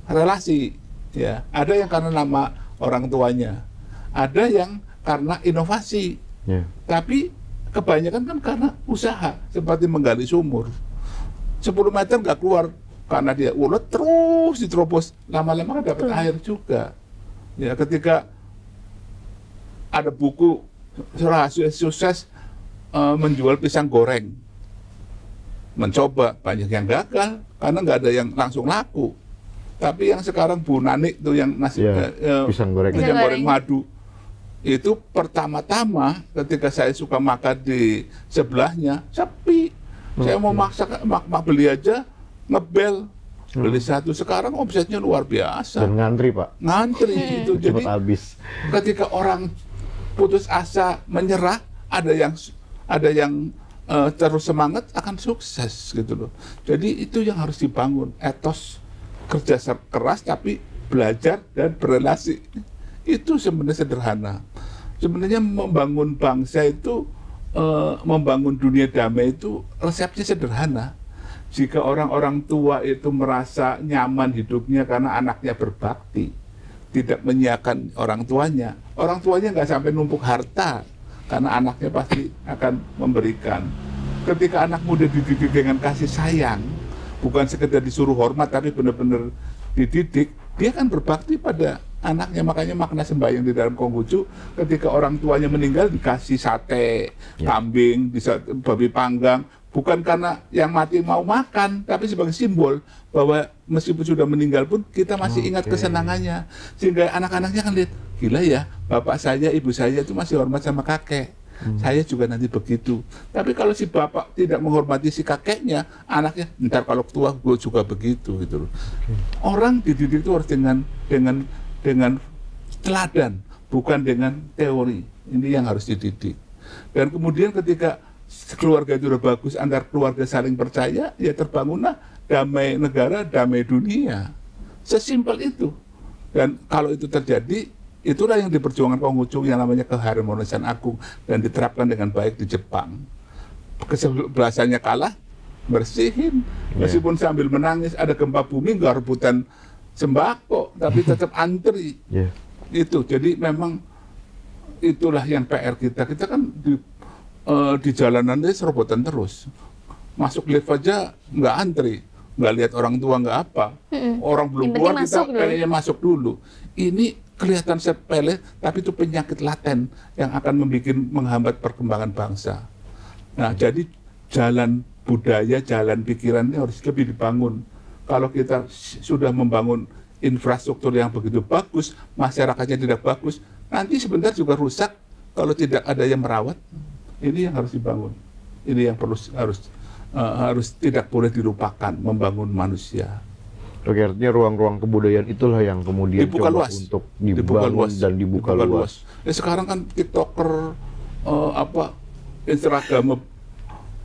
S1: relasi, ya. Ada yang karena nama orang tuanya, ada yang karena inovasi.
S3: Ya.
S1: Tapi kebanyakan kan karena usaha, seperti menggali sumur. 10 meter nggak keluar karena dia ulet terus diterobos, lama-lama kan dapat air juga. Ya, ketika ada buku rahasia sukses menjual pisang goreng, mencoba banyak yang gagal karena nggak ada yang langsung laku. Tapi yang sekarang Bu Nani itu yang nasi
S3: pisang goreng
S1: madu itu pertama-tama ketika saya suka makan di sebelahnya sepi. Saya mau maksa beli aja ngebel beli satu, sekarang omsetnya luar biasa.
S3: Dan ngantri Pak.
S1: Ngantri itu jadi
S3: Cepat habis.
S1: ketika orang putus asa menyerah, ada yang terus semangat akan sukses gitu loh. Jadi itu yang harus dibangun, etos kerja keras tapi belajar dan berelasi. Itu sebenarnya sederhana. Sebenarnya membangun bangsa itu, membangun dunia damai itu resepnya sederhana. Jika orang-orang tua itu merasa nyaman hidupnya karena anaknya berbakti, tidak menyiakan orang tuanya nggak sampai numpuk harta karena anaknya pasti akan memberikan. Ketika anak muda dididik dengan kasih sayang, bukan sekedar disuruh hormat tapi benar-benar dididik, dia kan berbakti pada anaknya. Makanya makna sembahyang di dalam Konghucu, ketika orang tuanya meninggal dikasih sate, kambing, babi panggang, bukan karena yang mati mau makan, tapi sebagai simbol bahwa meskipun sudah meninggal pun kita masih ingat kesenangannya. Sehingga anak-anaknya kan lihat, gila ya, bapak saya, ibu saya itu masih hormat sama kakek. Saya juga nanti begitu. Tapi kalau si bapak tidak menghormati si kakeknya, anaknya ntar kalau tua gue juga begitu gitu loh. Orang dididik itu harus dengan teladan, bukan dengan teori. Ini yang harus dididik. Dan kemudian ketika keluarga itu udah bagus, antar keluarga saling percaya, ya terbangunlah damai negara, damai dunia. Sesimpel itu. Dan kalau itu terjadi, itulah yang diperjuangkan Konghucu yang namanya keharmonisan agung dan diterapkan dengan baik di Jepang. Kesebelasannya kalah, bersihin. Meskipun sambil menangis, ada gempa bumi, nggak rebutan sembako, tapi tetap antri. Itu, jadi memang itulah yang PR kita. Kita kan di jalanan ini serobotan terus. Masuk lift aja nggak antri, nggak lihat orang tua nggak apa. Orang belum keluar kita kayaknya masuk dulu. Ini kelihatan sepele, tapi itu penyakit laten yang akan menghambat perkembangan bangsa. Nah, jadi jalan budaya, jalan pikiran ini harus lebih dibangun. Kalau kita sudah membangun infrastruktur yang begitu bagus, masyarakatnya tidak bagus, nanti sebentar juga rusak kalau tidak ada yang merawat. Ini yang harus dibangun. Ini yang harus tidak boleh dilupakan, membangun manusia.
S3: Oke, artinya ruang-ruang kebudayaan itulah yang kemudian
S1: Dibuka
S3: coba
S1: luas.
S3: untuk dibangun dan dibuka luas.
S1: Ya, sekarang kan TikToker, Instagram,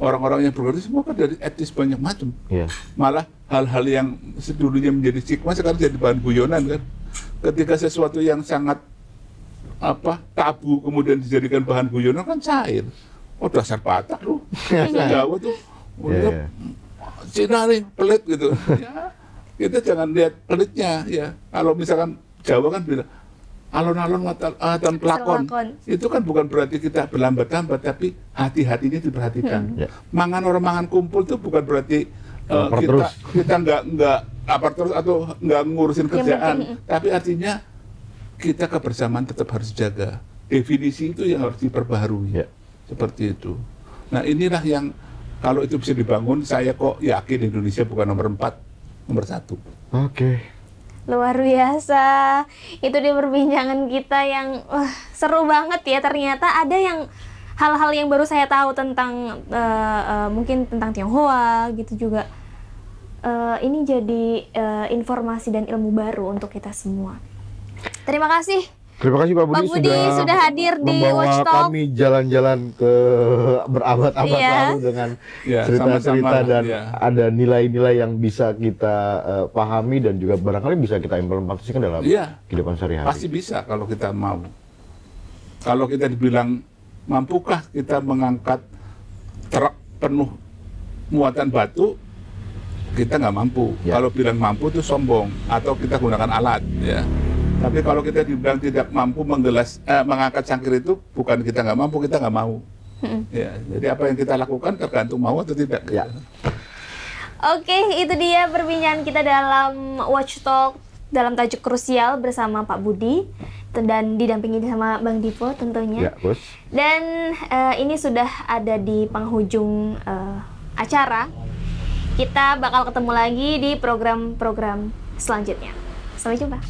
S1: orang-orang yang progresif semua kan dari etnis banyak macam.
S3: Iya.
S1: Malah hal-hal yang dulunya menjadi stigma sekarang jadi bahan guyonan kan. Ketika sesuatu yang sangat tabu kemudian dijadikan bahan guyonan kan cair. Oh, dasar Batak lu, dasar Jawa tuh, Cina nih pelit gitu. Ya, kita jangan lihat pelitnya ya. Kalau misalkan Jawa kan bilang alon-alon watan kelakon, itu kan bukan berarti kita berlambat-lambat, tapi hati-hatinya diperhatikan. Mangan orang mangan kumpul itu bukan berarti kita nggak apa terus atau nggak ngurusin kerjaan, tapi artinya kita kebersamaan tetap harus jaga. Definisi itu yang harus diperbaharui, seperti itu. Nah, inilah yang kalau itu bisa dibangun, saya kok yakin Indonesia bukan nomor 4, nomor 1.
S3: Oke.
S2: Luar biasa. Itu dia perbincangan kita yang seru banget ya. Ternyata ada yang hal-hal yang baru saya tahu tentang mungkin tentang Tionghoa gitu juga. Ini jadi informasi dan ilmu baru untuk kita semua. Terima kasih.
S3: Terima kasih Pak Budi,
S2: sudah hadir di Watch Talk.
S3: Kami jalan-jalan ke berabad-abad lalu dengan cerita-cerita dan ada nilai-nilai yang bisa kita pahami dan juga barangkali bisa kita implementasikan dalam kehidupan sehari-hari.
S1: Pasti bisa kalau kita mau. Kalau kita dibilang mampukah kita mengangkat truk penuh muatan batu, kita nggak mampu. Kalau bilang mampu itu sombong atau kita gunakan alat ya. Tapi kalau kita dibilang tidak mampu mengangkat cangkir itu, bukan kita nggak mampu, kita nggak mau. Ya, jadi apa yang kita lakukan tergantung mau atau tidak. Ya.
S2: Oke, itu dia perbincangan kita dalam Watch Talk dalam tajuk krusial bersama Pak Budi dan didampingi sama Bang Divo tentunya.
S3: Ya, Bos.
S2: Dan ini sudah ada di penghujung acara. Kita bakal ketemu lagi di program-program selanjutnya. Sampai jumpa.